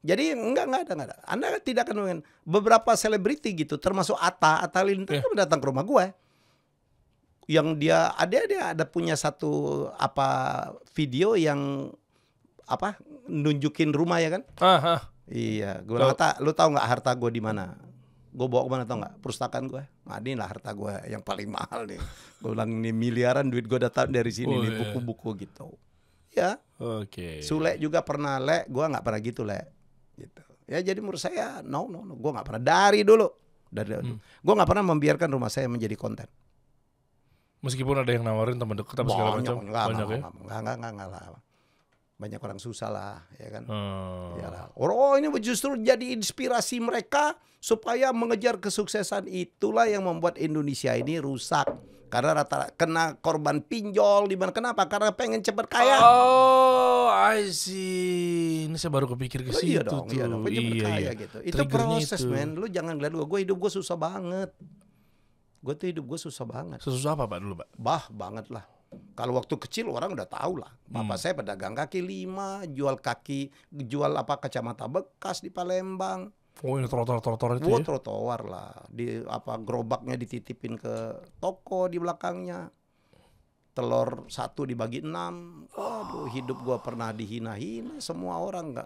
Jadi enggak ada. Anda tidak akan mungkin. Beberapa selebriti gitu, termasuk Atta Halilintar datang ke rumah gue. Yang dia ada punya satu video yang nunjukin rumah ya kan? Iya, gue bilang, Atta, lu tahu nggak harta gue di mana? Gue bawa kemana tau nggak? Perpustakaan gue. Nah, ini lah harta gue yang paling mahal nih. Gue bilang ini miliaran duit gue datang dari sini nih, buku-buku gitu. Ya. Sule juga pernah, gue nggak pernah gitu, gitu. Ya jadi menurut saya no, gue nggak pernah dari dulu. Gue nggak pernah membiarkan rumah saya menjadi konten. Meskipun ada yang nawarin teman dekat apa segala macam. Banyak ya. Enggak lah. Banyak orang susah lah, ya kan. Oh ini justru jadi inspirasi mereka supaya mengejar kesuksesan. Itulah yang membuat Indonesia ini rusak. Karena rata-rata kena korban pinjol di mana? Kenapa? Karena pengen cepat kaya. Oh, I see. Ini saya baru kepikir ke situ. Iya dong, pengen cepat kaya gitu. Itu proses, men. Lu jangan ngeliat gue hidup gue susah banget. Gue tuh hidup gue susah banget. Susah apa Pak dulu, Pak? Banget lah. Kalau waktu kecil orang udah tahu lah. Bapak saya pedagang kaki lima, jual kacamata bekas di Palembang. Oh ini trotoar itu ya? Trotoar lah. Gerobaknya dititipin ke toko di belakangnya. Telur 1 dibagi 6. Waduh, hidup gua pernah dihina-hina semua orang.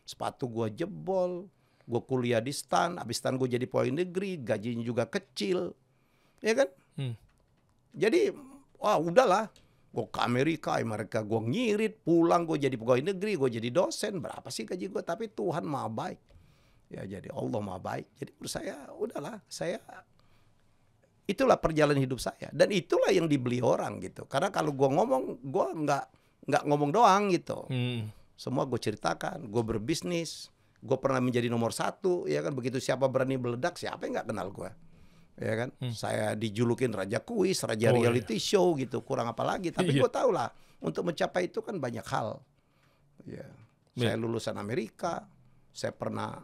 Sepatu gua jebol. Gua kuliah di STAN. Abis STAN gua jadi pegawai negeri. Gajinya juga kecil. Ya kan? Jadi, udahlah. Gua ke Amerika gua ngirit. Pulang gua jadi pegawai negeri. Gua jadi dosen. Berapa sih gaji gua? Tapi Tuhan maha baik. Ya jadi Allah maha baik. Jadi menurut saya udahlah, itulah perjalanan hidup saya dan itulah yang dibeli orang gitu. Karena kalau gue ngomong, gue nggak ngomong doang gitu. Semua gue ceritakan. Gue berbisnis, gue pernah menjadi nomor 1, ya kan. Begitu siapa berani meledak, siapa yang nggak kenal gue, ya kan. Saya dijulukin raja kuis, raja reality show gitu. Kurang apa lagi? Tapi gue tahu lah untuk mencapai itu kan banyak hal. Ya, saya lulusan Amerika. Saya pernah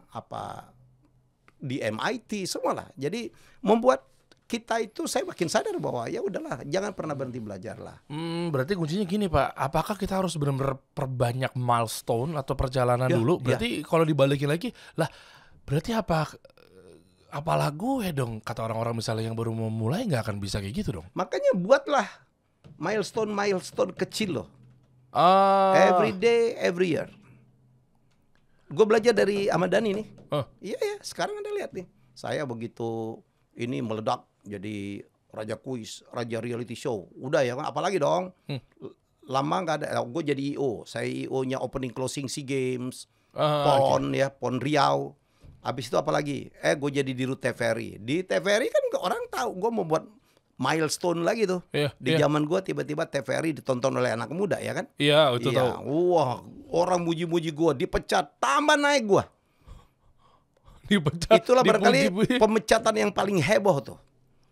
di MIT semualah. Jadi membuat kita itu saya makin sadar bahwa ya udahlah, jangan pernah berhenti belajar lah. Berarti kuncinya gini Pak, apakah kita harus benar-benar perbanyak milestone atau perjalanan dulu? Berarti kalau dibalikin lagi, lah berarti apalah gue dong, kata orang-orang misalnya yang baru memulai nggak akan bisa kayak gitu dong. Makanya buatlah milestone kecil loh. Every day, every year. Gue belajar dari Ahmad Dhani nih. Iya, sekarang Anda lihat nih. Saya begitu ini meledak jadi raja kuis, raja reality show. Udah ya kan, apalagi dong. Lama nggak ada. Gue jadi IO. Saya IO-nya opening closing SEA Games, PON Riau. Habis itu apalagi? Gue jadi dirut TVRI. Di TVRI kan orang tahu gue mau buat milestone lagi tuh. Di zaman gue tiba-tiba TVRI ditonton oleh anak muda ya kan? Iya, itu tahu. Wah, orang muji-muji gue, dipecat, tambah naik gue. Dipecat. Itulah barangkali pemecatan yang paling heboh tuh.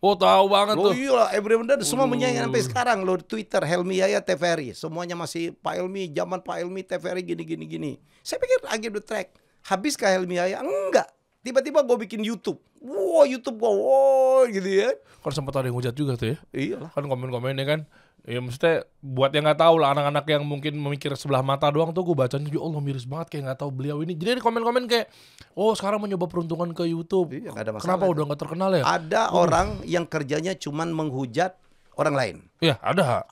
Oh, tahu banget tuh. Iya, everyone semua menyanyi sampai sekarang lo Twitter Helmi Yahya TVRI, semuanya masih Pak Helmi, zaman Pak Helmi TVRI gini. Saya pikir lagi the track. Habis ke Helmi Yahya? Enggak. Tiba-tiba gue bikin YouTube. Wow, YouTube gue, wow, gitu ya. Kan sempat ada yang hujat juga tuh ya. Iyalah. Kan komen-komennya kan. Ya maksudnya buat yang nggak tahu lah, anak-anak yang mungkin memikir sebelah mata doang tuh, gue bacanya, ya Allah miris banget kayak nggak tahu beliau ini. Jadi komen-komen kayak, oh sekarang mencoba peruntungan ke YouTube. Iya, gak ada masalah. Kenapa udah nggak terkenal ya? Ada orang yang kerjanya cuman menghujat orang lain. Iya, ada.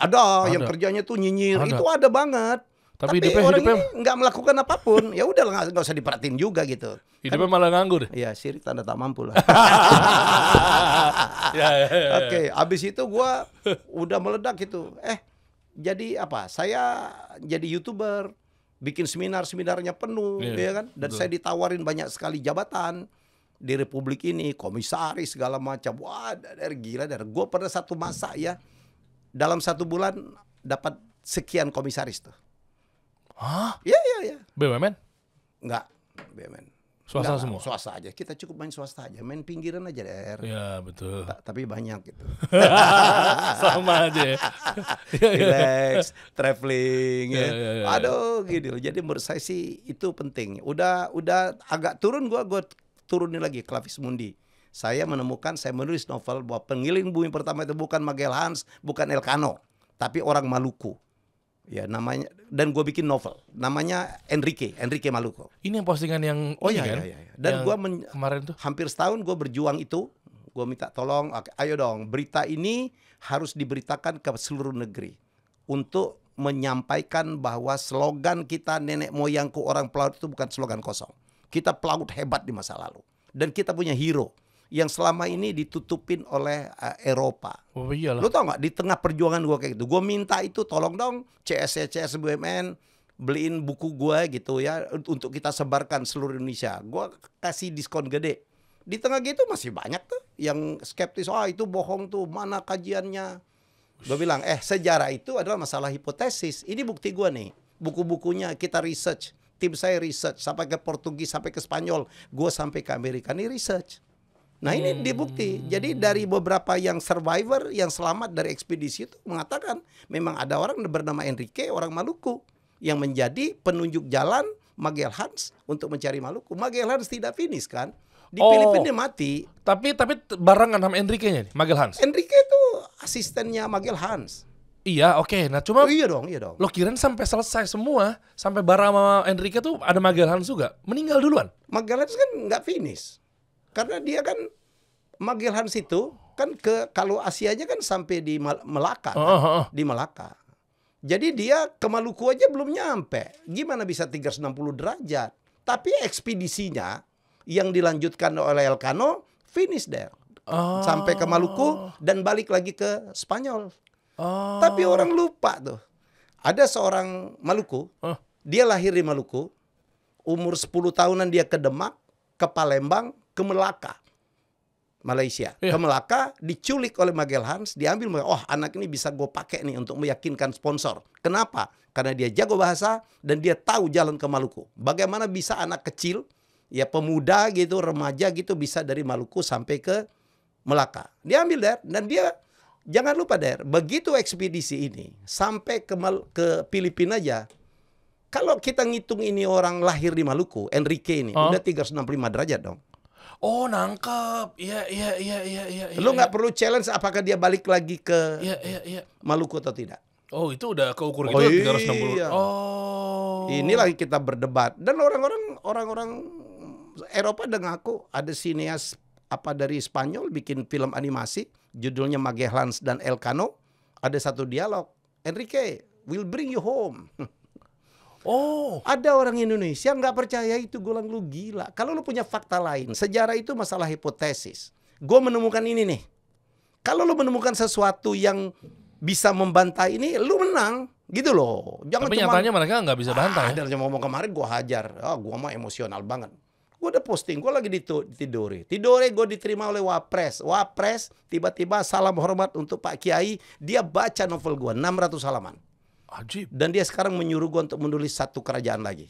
Yang kerjanya tuh nyinyir. Itu ada banget. Tapi orang ini nggak melakukan apapun. Ya udah nggak usah diperhatiin juga gitu. Hidupnya malah nganggur. Iya, sirik tanda tak mampu lah. Oke, abis itu gue udah meledak gitu. Jadi apa? Saya jadi YouTuber, bikin seminarnya penuh, ya kan? Dan saya ditawarin banyak sekali jabatan di Republik ini, komisaris segala macam. Wah, dari gila. Gue pada satu masa ya, dalam 1 bulan dapat sekian komisaris tuh. Hah? Iya. BUMN? Enggak, BUMN. Swasta Enggak, semua. swasta aja. Kita cukup main swasta aja, main pinggiran aja Der. Ya betul. Tapi banyak gitu. Sama aja ya. Relax, traveling ya. Ya. Aduh gitu. Jadi menurut saya sih itu penting. Udah agak turun gua turunin lagi Clavis Mundi. Saya menulis novel bahwa penggiling bumi pertama itu bukan Magellan, bukan Elcano, tapi orang Maluku. Ya namanya, dan gue bikin novel namanya Enrique Maluku. Ini yang postingan yang kan? Iya. Dan gue kemarin tuh hampir setahun gue berjuang itu. Gue minta tolong, ayo dong, berita ini harus diberitakan ke seluruh negeri untuk menyampaikan bahwa slogan kita nenek moyangku orang pelaut itu bukan slogan kosong. Kita pelaut hebat di masa lalu dan kita punya hero yang selama ini ditutupin oleh Eropa. Oh iyalah. Lo tau gak, di tengah perjuangan gue kayak gitu, gue minta itu tolong dong CS BUMN beliin buku gue gitu ya, untuk kita sebarkan seluruh Indonesia. Gue kasih diskon gede. Di tengah gitu masih banyak tuh yang skeptis, itu bohong tuh, mana kajiannya. Gue bilang, sejarah itu adalah masalah hipotesis. Ini bukti gue nih, buku-bukunya kita research. Tim saya research, sampai ke Portugis, sampai ke Spanyol. Gue sampai ke Amerika, ini research. Nah ini dibukti. Jadi dari beberapa yang survivor yang selamat dari ekspedisi itu mengatakan memang ada orang bernama Enrique, orang Maluku, yang menjadi penunjuk jalan Magellan untuk mencari Maluku. Magellan tidak finish kan? Di Filipina dia mati. Tapi barengan sama Enrique-nya nih, Magellan. Enrique itu asistennya Magellan. Iya, oke. Nah cuma Iya dong. lo kirain sampai selesai semua, sampai bareng sama Enrique tuh ada Magellan juga. Meninggal duluan. Magellan kan nggak finish. Karena dia kan Magellan itu kan kalau Asianya kan sampai di Melaka, di Melaka. Jadi dia ke Maluku aja belum nyampe. Gimana bisa 360 derajat? Tapi ekspedisinya yang dilanjutkan oleh Elcano finish there. Sampai ke Maluku dan balik lagi ke Spanyol. Tapi orang lupa tuh. Ada seorang Maluku, dia lahir di Maluku, umur 10 tahunan dia ke Demak, ke Palembang, ke Melaka, Malaysia. Ke Melaka, diculik oleh Magellan, diambil, anak ini bisa gue pakai nih untuk meyakinkan sponsor. Kenapa? Karena dia jago bahasa dan dia tahu jalan ke Maluku. Bagaimana bisa anak kecil, ya pemuda gitu, remaja gitu bisa dari Maluku sampai ke Melaka. Dia ambil Der, dan dia jangan lupa Der, begitu ekspedisi ini sampai ke Filipina aja. Kalau kita ngitung ini orang lahir di Maluku, Enrique ini udah 365 derajat dong. Oh nangkep, iya. Lu nggak perlu challenge apakah dia balik lagi ke Maluku atau tidak. Oh itu udah keukur gitu 360. Iya. Oh. Ini lagi kita berdebat dan orang-orang Eropa udah ngaku ada sineas dari Spanyol bikin film animasi judulnya Magellan dan Elcano. Ada satu dialog, Enrique will bring you home. Oh, ada orang Indonesia nggak percaya itu, gue bilang lu gila. Kalau lu punya fakta lain, sejarah itu masalah hipotesis. Gue menemukan ini nih. Kalau lu menemukan sesuatu yang bisa membantah ini, lu menang, gitu loh. Jangan tapi nyatanya mereka nggak bisa bantah. Ada yang ngomong kemarin gue hajar, gue mah emosional banget. Gue udah posting, gue lagi di Tidore gue diterima oleh Wapres tiba-tiba salam hormat untuk Pak Kiai. Dia baca novel gue 600 halaman. Ajib. Dan dia sekarang menyuruh gue untuk menulis satu kerajaan lagi.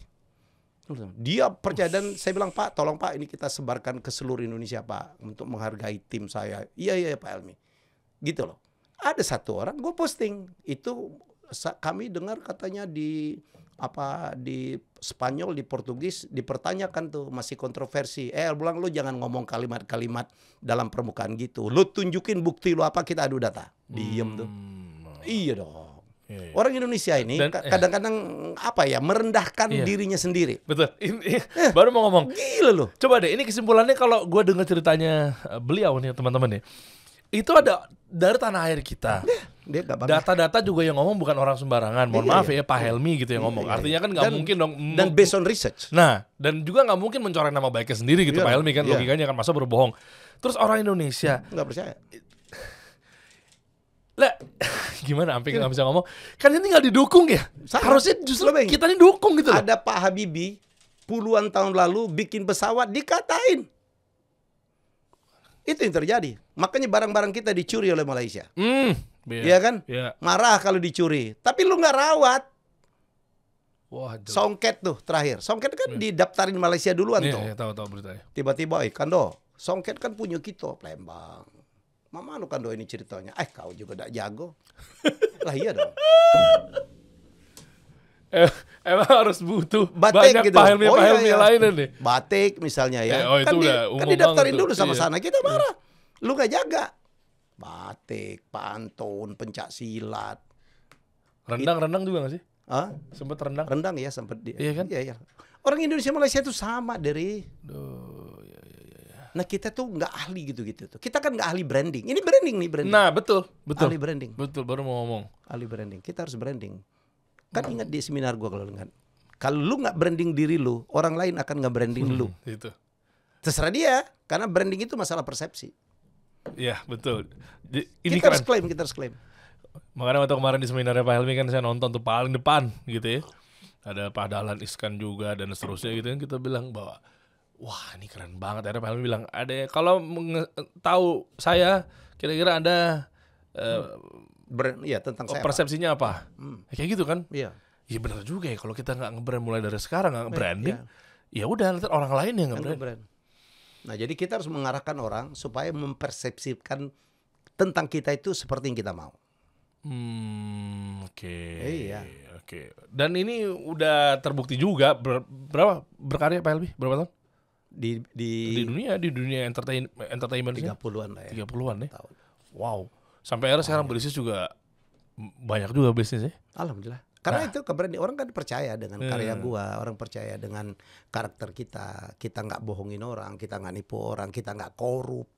Dia percaya dan saya bilang, Pak, tolong Pak, ini kita sebarkan ke seluruh Indonesia Pak, untuk menghargai tim saya. Iya Pak Helmi. Gitu loh. Ada satu orang gue posting itu, kami dengar katanya di Spanyol, di Portugis dipertanyakan tuh, masih kontroversi. Bilang lu jangan ngomong kalimat-kalimat dalam permukaan gitu. Lu tunjukin bukti lu apa, kita adu data. Diem tuh. Iya dong. Orang Indonesia ini kadang-kadang merendahkan dirinya sendiri. Betul. Baru mau ngomong. Gila loh. Coba deh, ini kesimpulannya kalau gue dengar ceritanya beliau nih teman-teman nih. Itu ada dari tanah air kita. Data-data juga yang ngomong bukan orang sembarangan. Mohon maaf ya Pak Helmi gitu yang ngomong. Artinya kan nggak mungkin dong. Dan based on research. Nah, dan juga nggak mungkin mencoreng nama baiknya sendiri gitu Pak Helmi kan, logikanya kan masa berbohong. Terus orang Indonesia nggak percaya. Lah, gimana sampai nggak bisa ngomong? Kan ini tinggal didukung ya. Harusnya justru kita ini dukung gitu loh. Ada Pak Habibie puluhan tahun lalu bikin pesawat dikatain. Itu yang terjadi. Makanya barang-barang kita dicuri oleh Malaysia. Iya kan? Yeah. Marah kalau dicuri. Tapi lu nggak rawat. Wah, jelek. Songket tuh terakhir. Songket kan didaftarin Malaysia duluan tuh. Iya, tahu beritanya. Tiba-tiba, Kando, Songket kan punya kita, Palembang. Mama lu Kando ini ceritanya. Kau juga gak jago. Lah iya dong. Emang harus butuh Batik banyak gitu. pahilmi lainnya nih. Batik misalnya ya. Itu udah kan umum didaftarin banget dulu tuh. sama Iya. sana. Kita marah. Lu gak jaga. Batik, pantun, pencak silat. Rendang juga gak sih? Hah? Sempet rendang. Rendang ya sempat dia. Iya kan? Iya. Orang Indonesia Malaysia itu sama dari. Ya. Nah kita tuh nggak ahli gitu-gitu tuh. Kita kan nggak ahli branding. Ini branding nih branding. Nah, betul. Ahli branding. Betul, baru mau ngomong. Ahli branding. Kita harus branding. Kan ingat di seminar gua kalau ingat. Kalau lu nggak branding diri lu, orang lain akan nggak branding lu. Itu. Terserah dia. Karena branding itu masalah persepsi. Iya, betul. Ini Kita harus keren. klaim. Makanya waktu kemarin di seminarnya Pak Helmi kan saya nonton tuh paling depan gitu ya. Ada Pak Dahlan Iskan juga dan seterusnya gitu kan, kita bilang bahwa wah ini keren banget. Akhirnya Pak Helmi bilang ada kalau tahu saya kira-kira Anda Iya tentang saya. persepsinya apa? Kayak gitu kan? Iya. Iya benar juga ya, kalau kita nggak nge-brand mulai dari sekarang, nggak nge-branding, ya udah nanti orang lain yang nge-brand. Brand. Nah jadi kita harus mengarahkan orang supaya mempersepsikan tentang kita itu seperti yang kita mau. Oke. Iya. Oke. Dan ini udah terbukti juga berapa berkarya Pak Helmi? Berapa tahun? Di dunia entertainment 30-an lah ya. 30-an ya. Tahun. Wow. Sampai akhirnya sekarang bisnis juga banyak juga bisnisnya. Alhamdulillah. Karena itu keberanian orang kan percaya dengan karya gua, orang percaya dengan karakter kita. Kita nggak bohongin orang, kita nggak nipu orang, kita nggak korup.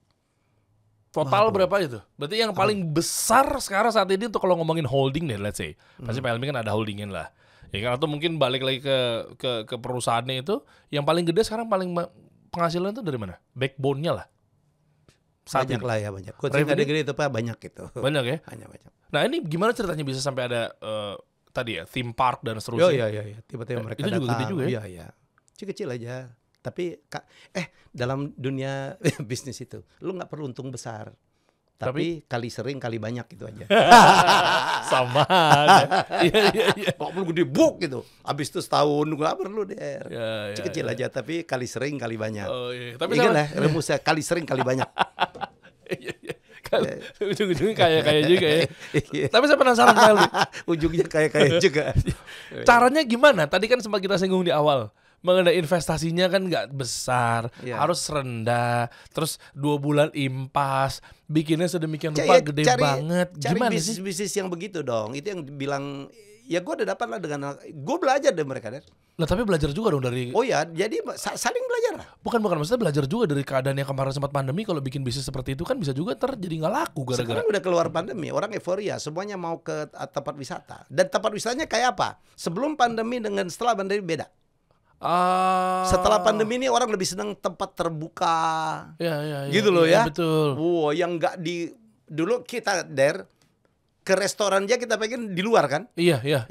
Total berapa itu? Berarti yang paling besar sekarang saat ini untuk kalau ngomongin holding deh, let's say. Pasti Pak Helmi kan ada holdingin lah. Ya kan, atau mungkin balik lagi ke perusahaannya itu, yang paling gede sekarang paling penghasilan itu dari mana? Backbone-nya lah. Saat Banyak ini. lah ya, banyak. Kucing gede-gede itu Pak banyak gitu. Banyak ya? Banyak. Nah ini gimana ceritanya bisa sampai ada tadi ya theme park dan seterusnya? Iya. Tiba-tiba mereka itu juga datang. gede juga ya? Iya. Kecil-kecil aja. Tapi dalam dunia bisnis itu, lu nggak perlu untung besar. Tapi kali sering kali banyak gitu aja. Sama. Iya. Kok perlu gede book gitu. Habis itu setahun nggak perlu deh. Ya, Kecil aja tapi kali sering kali banyak. Oh iya. Tapi Ingat lah rumusnya kali sering kali banyak. Iya. Ujung-ujungnya kaya juga ya. Tapi saya penasaran Pak Helmi. Ujungnya kaya juga. Caranya gimana? Tadi kan sempat kita singgung di awal. Mengenai investasinya kan nggak besar, harus rendah, terus 2 bulan impas, bikinnya sedemikian rupa gede banget. Cari Gimana sih? bisnis yang begitu dong. Itu yang bilang ya gue udah dapat lah dengan gue belajar dari mereka deh. Nah tapi belajar juga dong dari. Oh ya, jadi saling belajar lah. Bukan maksudnya belajar juga dari keadaan yang kemarin sempat pandemi. Kalau bikin bisnis seperti itu kan bisa juga jadi nggak laku gara-gara. Sekarang udah keluar pandemi, orang euforia, semuanya mau ke tempat wisata. Dan tempat wisatanya kayak apa? Sebelum pandemi dengan setelah pandemi beda. Setelah pandemi ini orang lebih senang tempat terbuka. Ya, gitu loh ya. Betul. Wow, yang nggak dulu kita ke restoran aja kita pengen di luar kan? Iya.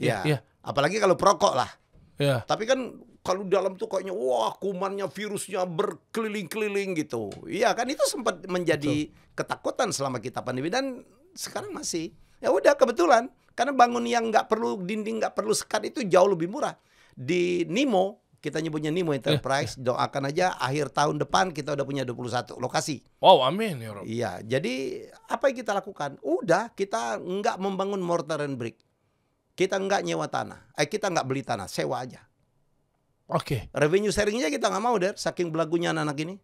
Apalagi kalau perokok lah. Iya. Tapi kan kalau dalam tuh kayaknya wah kumannya virusnya berkeliling-keliling gitu. Iya kan itu sempat menjadi ketakutan selama kita pandemi dan sekarang masih. Ya udah kebetulan karena bangun yang nggak perlu dinding nggak perlu sekat itu jauh lebih murah. Di Nimo kita nyebutnya Nimo Enterprise, doakan aja akhir tahun depan kita udah punya 21 lokasi. Wow, amin ya Rob. Iya, jadi apa yang kita lakukan? Udah, kita nggak membangun mortar and brick. Kita nggak nyewa tanah. Kita nggak beli tanah, sewa aja. Oke. Revenue sharingnya kita nggak mau deh, saking belagunya anak-anak ini.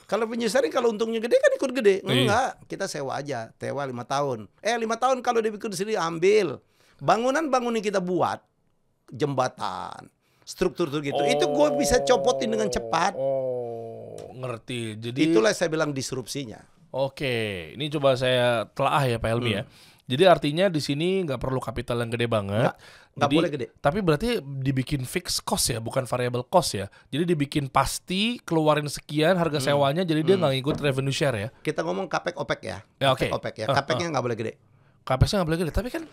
Kalau revenue sharing kalau untungnya gede kan ikut gede. Enggak, kita sewa aja, sewa 5 tahun. 5 tahun kalau dibikin sendiri ambil. Bangunan yang kita buat, jembatan, struktur gitu. Itu gue bisa copotin dengan cepat. Ngerti. Jadi itulah saya bilang disrupsinya. Oke, ini coba saya telaah ya Pak Helmi ya. Jadi artinya di sini nggak perlu kapital yang gede banget. Nggak boleh gede. Tapi berarti dibikin fixed cost ya, bukan variable cost ya. Jadi dibikin pasti keluarin sekian harga sewanya, jadi dia nggak ngikut revenue share ya. Kita ngomong kapek opek ya. Oke. Opek ya. Kapeknya nggak boleh gede. Capexnya nggak boleh gede. Tapi kan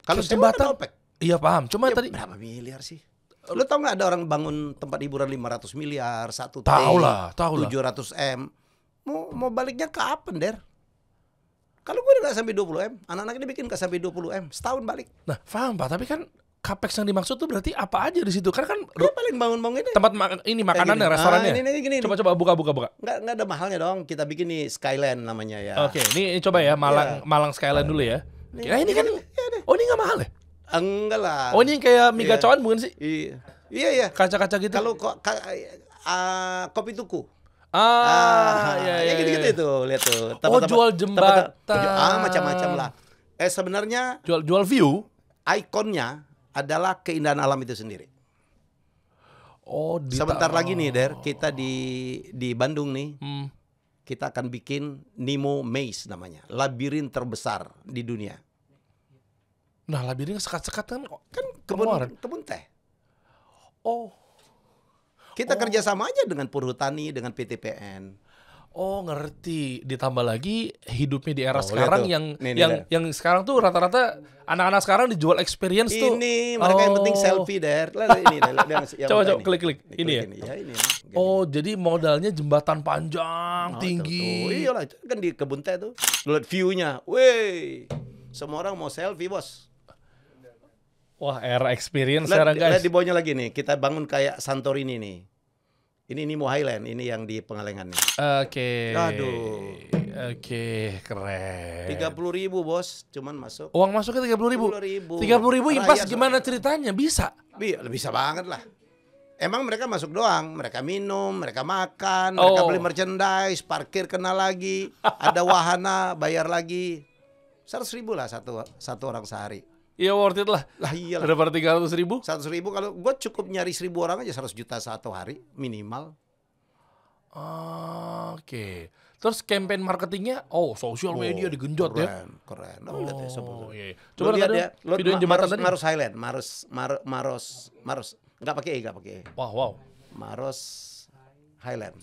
kalau jembatan opek. Iya paham. Cuma Ya, tadi berapa miliar sih? Lu tau nggak ada orang bangun tempat hiburan 500 miliar, 1 T, Tahu lah. 700 M. Mau baliknya kapan, Der? Kalau gue nggak sampai 20 M, anak-anak ini bikin nggak sampai 20 M, setahun balik. Nah, paham Pak. Tapi kan capex yang dimaksud tuh berarti apa aja di situ? Karena kan Ya, paling bangun-bangun ini. tempat ini makanannya, restorannya. Ini. Coba buka. Nggak ada mahalnya dong. Kita bikin nih Skyland namanya ya. Oke, ini coba ya Malang Skyland dulu ya. Ini kan, oh ini nggak mahal ya? Enggak lah. Oh ini yang kayak mie gacoan bukan sih? Iya. Kaca-kaca gitu. Kalau kopi tuku. Ya, gitu itu, lihat tuh. Jual jembatan. Macam-macam lah. Sebenarnya Jual view. ikonnya adalah keindahan alam itu sendiri. Oh, Sebentar lagi nih, Der, kita di Bandung nih. Kita akan bikin Nemo Maze namanya, labirin terbesar di dunia. Nah, labirin sekat-sekat kan Kebun teh. Oh. Kita kerjasama aja dengan Perhutani, dengan PTPN. Oh, ngerti. Ditambah lagi hidupnya di era Lihat sekarang tuh. yang Nih, yang sekarang tuh rata-rata anak-anak sekarang dijual experience tuh. Ini mereka yang penting selfie, Der. Coba klik. Ini ya. Ini. Oh, jadi modalnya jembatan panjang, tinggi. Iyalah, itu kan di kebun teh tuh. Lu lihat view-nya. Wey. Semua orang mau selfie, Bos. Wah, era experience sekarang, guys. Lihat di bawahnya lagi nih. Kita bangun kayak Santorini nih. Ini Nemo Highland, ini yang di Pengalengan nih. Oke. Aduh. Oke, keren. 30.000 Bos, cuman masuk. Uang masuknya 30.000. 30.000 impas gimana ceritanya? Bisa? Bisa banget lah. Emang mereka masuk doang, mereka minum, mereka makan, mereka beli merchandise, parkir kena lagi, ada wahana bayar lagi. 100.000 lah satu orang sehari. Iya, worth it lah. Lah iyalah. Daripada 300.000. 100.000 kalau gue cukup nyari 1.000 orang aja 100 juta satu hari minimal. Oke. Terus campaign marketingnya, sosial media digenjot ya. Keren. Lihat ya, Iya. Coba lihat ya. Videoin jembatan tadi. Maros Highland, Maros. Nggak pakai E. Wow. Maros Highland.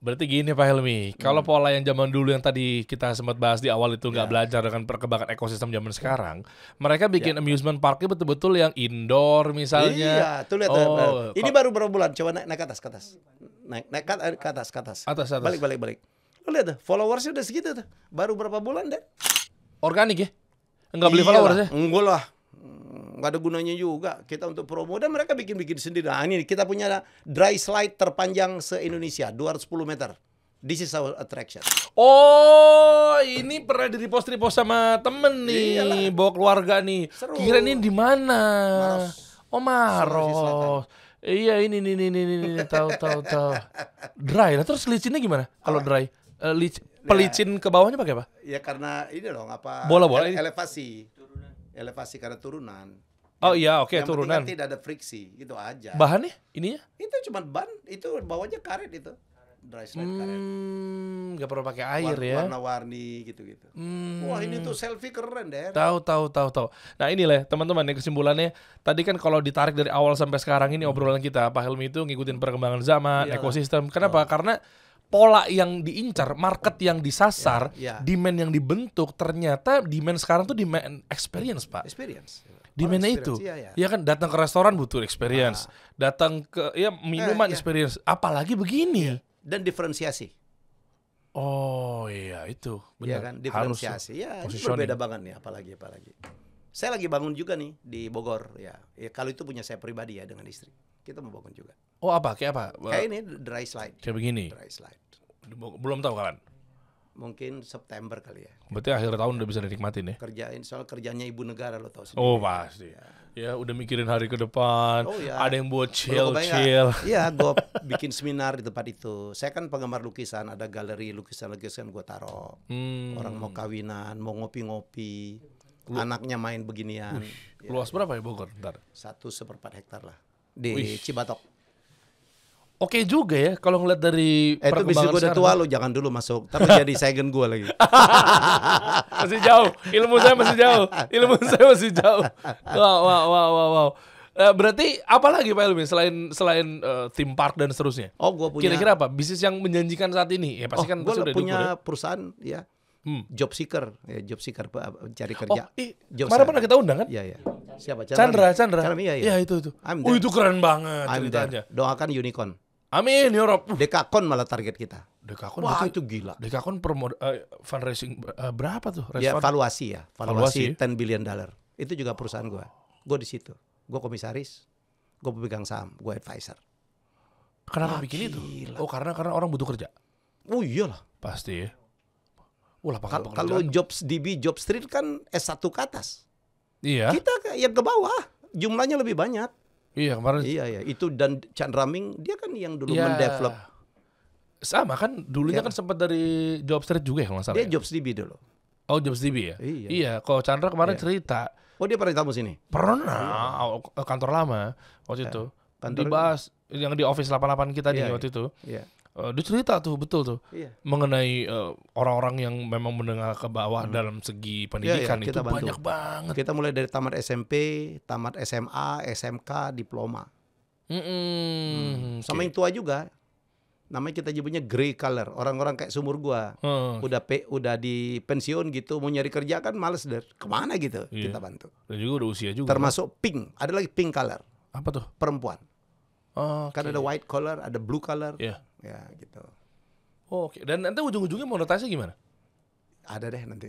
Berarti gini Pak Helmi, kalau pola yang zaman dulu yang tadi kita sempat bahas di awal itu nggak belajar dengan perkembangan ekosistem zaman sekarang, mereka bikin amusement parknya betul-betul yang indoor misalnya. Iya, tuh lihat. Ini baru berapa bulan? Coba naik ke atas. Naik ke atas. Atas. Balik. Lo lihat tuh, followersnya udah segitu tuh. Baru berapa bulan deh? Organik ya? Enggak beli followers ya? Enggak lah. Nggak ada gunanya juga kita untuk promo, dan mereka bikin sendiri. Nah ini kita punya dry slide terpanjang se-Indonesia 210 meter. This is our attraction. Oh, ini pernah di-repost sama temen nih, bawa keluarga nih. Seru. Kira ini di mana? Maros. Iya ini tahu. Dry. Nah, terus licinnya gimana? Kalau dry, pelicin ke bawahnya pakai apa? Ya karena ini dong bola elevasi karena turunan. Oh iya, oke, yang turunan. Yang tidak ada friksi, gitu aja. Bahannya ininya? Itu cuma ban, itu bawahnya karet itu. Dry slide karet. Nggak perlu pakai air ya. Warna-warni gitu-gitu. Wah, ini tuh selfie keren deh. Tahu. Nah, inilah teman-teman yang kesimpulannya tadi kan kalau ditarik dari awal sampai sekarang ini obrolan kita, Pak Helmi itu ngikutin perkembangan zaman, ekosistem. Kenapa? Karena pola yang diincar, market yang disasar, demand yang dibentuk, ternyata demand sekarang tuh demand experience, Pak. Demandnya itu, ya kan datang ke restoran butuh experience, datang ke minuman experience, apalagi begini. Dan diferensiasi. Oh iya itu, benar. Iya kan, diferensiasi. Ya, ini berbeda banget nih, apalagi. Saya lagi bangun juga nih di Bogor, ya. Kalau itu punya saya pribadi ya dengan istri. Kita mau bangun juga. Oh apa? Kayak apa? Kayak ini dry slide. Kayak begini. Dry slide. Belum tahu kapan. Mungkin September kali ya. Berarti akhir tahun udah bisa dinikmatin ya. Soal kerjanya ibu negara lo tahu sendiri. Oh pasti. Ya udah mikirin hari ke depan. Ada yang buat chill. Iya, gue bikin seminar di tempat itu. Saya kan penggemar lukisan, ada galeri lukisan gue taruh. Orang mau kawinan, mau ngopi-ngopi, anaknya main beginian. Luas berapa ya Bogor? Bentar. 1/4 hektar lah di Cibatok. Oke juga ya kalau ngeliat dari itu bisnis gue udah tua lo, jangan dulu masuk. Tapi jadi second gue lagi. Masih jauh. Ilmu saya masih jauh. Wow. Berarti apa lagi Pak Helmi selain theme park dan seterusnya? Gue punya. Kira-kira apa bisnis yang menjanjikan saat ini? Ya pasti kan gue punya perusahaan ya. Job seeker cari kerja. Kemarin pernah kita undang kan? Iya. Siapa? Chandra. Iya itu. Itu keren banget ceritanya. Doakan unicorn. Amin, Europe. Dekakon malah target kita. Dekakon. Wah, itu gila. Dekakon fundraising berapa tuh? Ya, valuasi $10 billion. Itu juga perusahaan gue di situ. gue komisaris, gue pemegang saham, gue advisor. Kenapa bikin itu? Oh, karena orang butuh kerja. Oh iyalah. Pasti ya. Lapangan Kalau pekerjaan. Job Street kan S1 ke atas. Iya. Kita yang ke bawah, jumlahnya lebih banyak. Iya, kemarin. Iya. Itu dan Chandra Ming, dia kan yang dulu Iya. mendevelop. Sama kan dulunya kan sempat dari Job Street juga ya kalau nggak salah. Dia Ya? JobsDB dulu. Oh, JobsDB ya? Iya. Iya, kalau Chandra kemarin Iya. cerita. Oh dia pernah tamu sini? Pernah kantor lama waktu itu. Kantor- Dibahas yang di Office 88 kita nih Iya, waktu itu. Iya. Dia cerita tuh betul tuh Iya. mengenai orang-orang yang memang menengah ke bawah dalam segi pendidikan Iya, itu kita bantu. banyak banget. Kita mulai dari tamat SMP, tamat SMA, SMK, diploma. Sama yang tua juga. Namanya kita nyebutnya grey color. Orang-orang kayak sumur gua. Udah di pensiun gitu, mau nyari kerja kan males deh. Kemana gitu, Iya. kita bantu. Dan juga udah usia juga. Termasuk pink. Ada lagi pink color, Apa tuh? perempuan. Oh, Kan ada white collar, ada blue collar. Iya. Ya gitu. Oh, oke. Dan nanti ujung-ujungnya monetasi gimana? Ada deh nanti.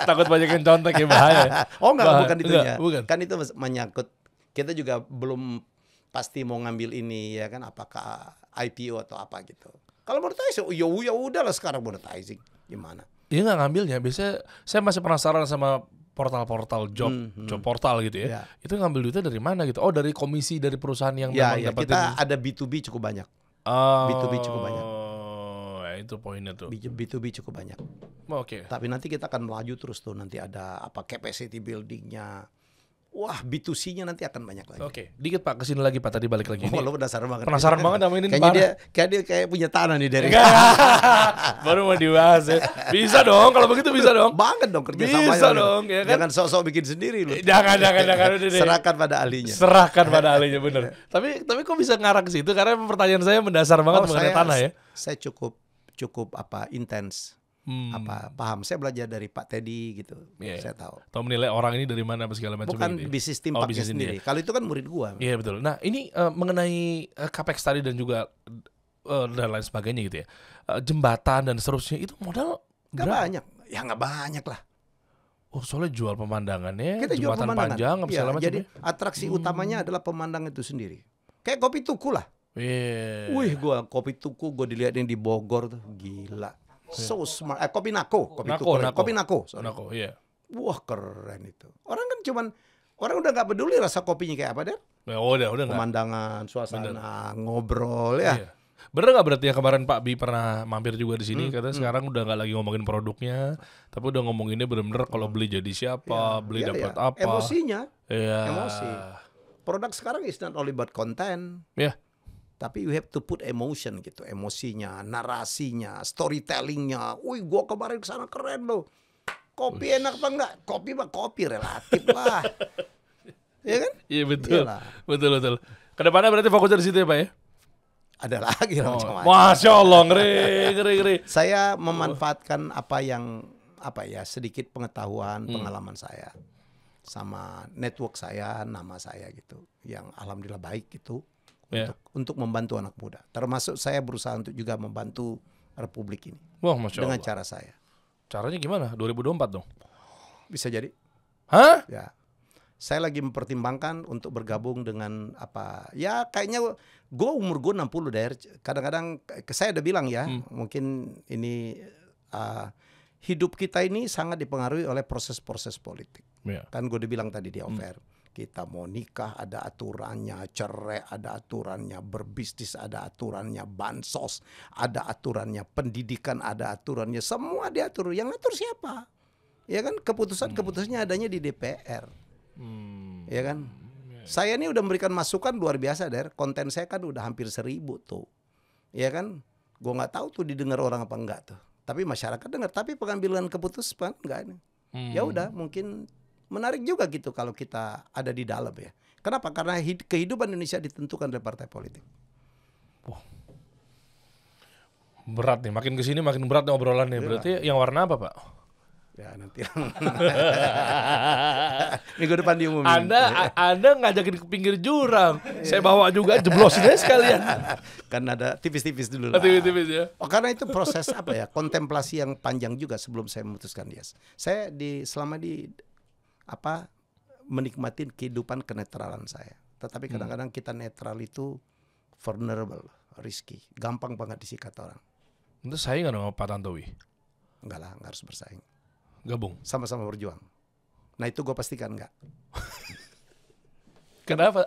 Takut banyak yang contek ya, bahaya. Oh enggak, Bahaya. bukan itunya. Enggak, bukan. Kan itu menyangkut, kita juga belum pasti mau ngambil ini ya kan, apakah IPO atau apa gitu. Kalau monetizing, ya udahlah sekarang monetizing. Gimana? Iya nggak ngambilnya. Biasanya saya masih penasaran sama portal-portal job portal gitu ya. Ya. Itu ngambil duitnya dari mana gitu? Oh, dari komisi dari perusahaan yang Ya, memang ya dapetin. kita ada B2B cukup banyak. Oh, B2B cukup banyak. Ya, itu poinnya tuh. B2B cukup banyak. Oke. Tapi nanti kita akan melaju terus tuh. Nanti ada apa capacity buildingnya. Wah, B2C-nya nanti akan banyak lagi. Oke, dikit Pak, kesini lagi Pak, tadi balik lagi. Oh, Ini lo penasaran banget. penasaran banget sama ini. Kayaknya parah. dia kayak punya tanah nih dari. Baru mau dibahas ya. Bisa dong, kalau begitu bisa dong. Banget dong kerja Bisa sama. dong, ya kan? Jangan sok-sok bikin sendiri lo. Jangan udah deh. Serahkan pada ahlinya. Serahkan pada ahlinya, bener. Tapi kok bisa ngarah ke situ? Karena pertanyaan saya mendasar banget mengenai tanah ya. Saya cukup intens. Paham. Saya belajar dari Pak Teddy gitu. Iya. Saya tahu. Atau menilai orang ini dari mana apa segala macam. Bukan gitu ya. bisnis tim Oh, Paknya bisnis sendiri. Kalau itu kan murid gua. Iya betul. Nah ini mengenai capex tadi dan juga dan lain sebagainya gitu ya. Jembatan dan seterusnya itu modal Gak berapa? banyak. Ya nggak banyak lah. Oh soalnya jual pemandangannya, Kita jual jembatan pemandangan. panjang apa Iya, segala macam. jadi atraksi utamanya adalah pemandangan itu sendiri. Kayak kopi tuku lah. Iya. Wih, gua kopi tuku gua dilihatin di Bogor tuh gila. So smart. Kopi Nako, kopi tuku. Kopi Nako. Sorry. Nako, iya. Wah, keren itu. Orang kan orang udah nggak peduli rasa kopinya kayak apa deh. Ya, udah enggak. Pemandangan, suasana, ngobrol ya. Iya. Bener nggak berarti ya kemarin Pak Bi pernah mampir juga di sini, katanya sekarang udah nggak lagi ngomongin produknya, tapi udah ngomonginnya bener-bener kalau beli jadi siapa, beli Iya, dapat iya. apa. Emosinya. Iya. Emosi. Produk sekarang is not only about content. Iya. Tapi you have to put emotion gitu, emosinya, narasinya, storytellingnya. Wih, gua kemarin kesana keren loh. Kopi enak apa enggak? Kopi mah kopi relatif lah. Iya kan? Iya betul. Iyalah. Betul. Kedepannya berarti fokusnya di situ ya Pak ya? Ada lagi macam-macam. Masya Allah, ngeri. Saya memanfaatkan sedikit pengetahuan, pengalaman saya sama network saya, nama saya gitu, yang alhamdulillah baik gitu. Ya. Untuk membantu anak muda. Termasuk saya berusaha untuk juga membantu Republik ini. Wah, Masya dengan Allah. cara saya. Caranya gimana? 2024 dong? Bisa jadi. Hah? Ya. Saya lagi mempertimbangkan untuk bergabung dengan apa. Ya kayaknya umur gue 60 Der. Kadang-kadang saya udah bilang ya, mungkin ini hidup kita ini sangat dipengaruhi oleh proses-proses politik. Ya. Kan gue udah bilang tadi di offer. Kita mau nikah ada aturannya, cerai ada aturannya, berbisnis ada aturannya, bansos ada aturannya, pendidikan ada aturannya, semua diatur. Yang ngatur siapa? Ya kan, keputusannya adanya di DPR. Ya kan? Saya ini udah memberikan masukan luar biasa Der. Konten saya kan udah hampir 1000 tuh. Ya kan? Gue nggak tahu tuh didengar orang apa enggak tuh. Tapi masyarakat dengar. Tapi pengambilan keputusan enggak nih. Ya udah, mungkin menarik juga gitu kalau kita ada di dalam ya. Kenapa? Karena kehidupan Indonesia ditentukan oleh partai politik. Berat nih, makin kesini makin berat nih obrolannya. Berarti yang warna apa Pak? Ya nanti minggu depan diumumin. Anda ngajakin ke pinggir jurang. Saya bawa juga jeblosin aja sekalian. Kan ada tipis-tipis dulu lah. Tipis-tipis ya. Oh, karena itu proses kontemplasi yang panjang juga sebelum saya memutuskan dia. Saya selama menikmati kehidupan kenetralan saya. Tetapi kadang-kadang kita netral itu vulnerable, risky, gampang banget disikat orang. Itu saing nggak sama Pak Tantowi? Enggak lah, nggak harus bersaing. Gabung. Sama-sama berjuang. Nah itu gue pastikan enggak. Kenapa?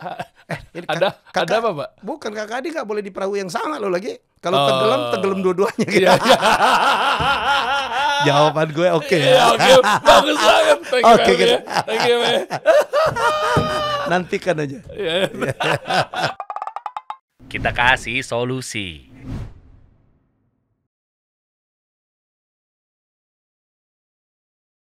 Ini Ada apa, Pak? Bukan, kakak adik nggak boleh di perahu yang sama lo lagi. Kalau tenggelam dua-duanya. Gitu. Iya, iya. Jawaban gue oke. Iya, oke, bagus banget. Thank you, Oke, Man, ya. Thank you, man. Nantikan aja. Iya. Kita kasih solusi.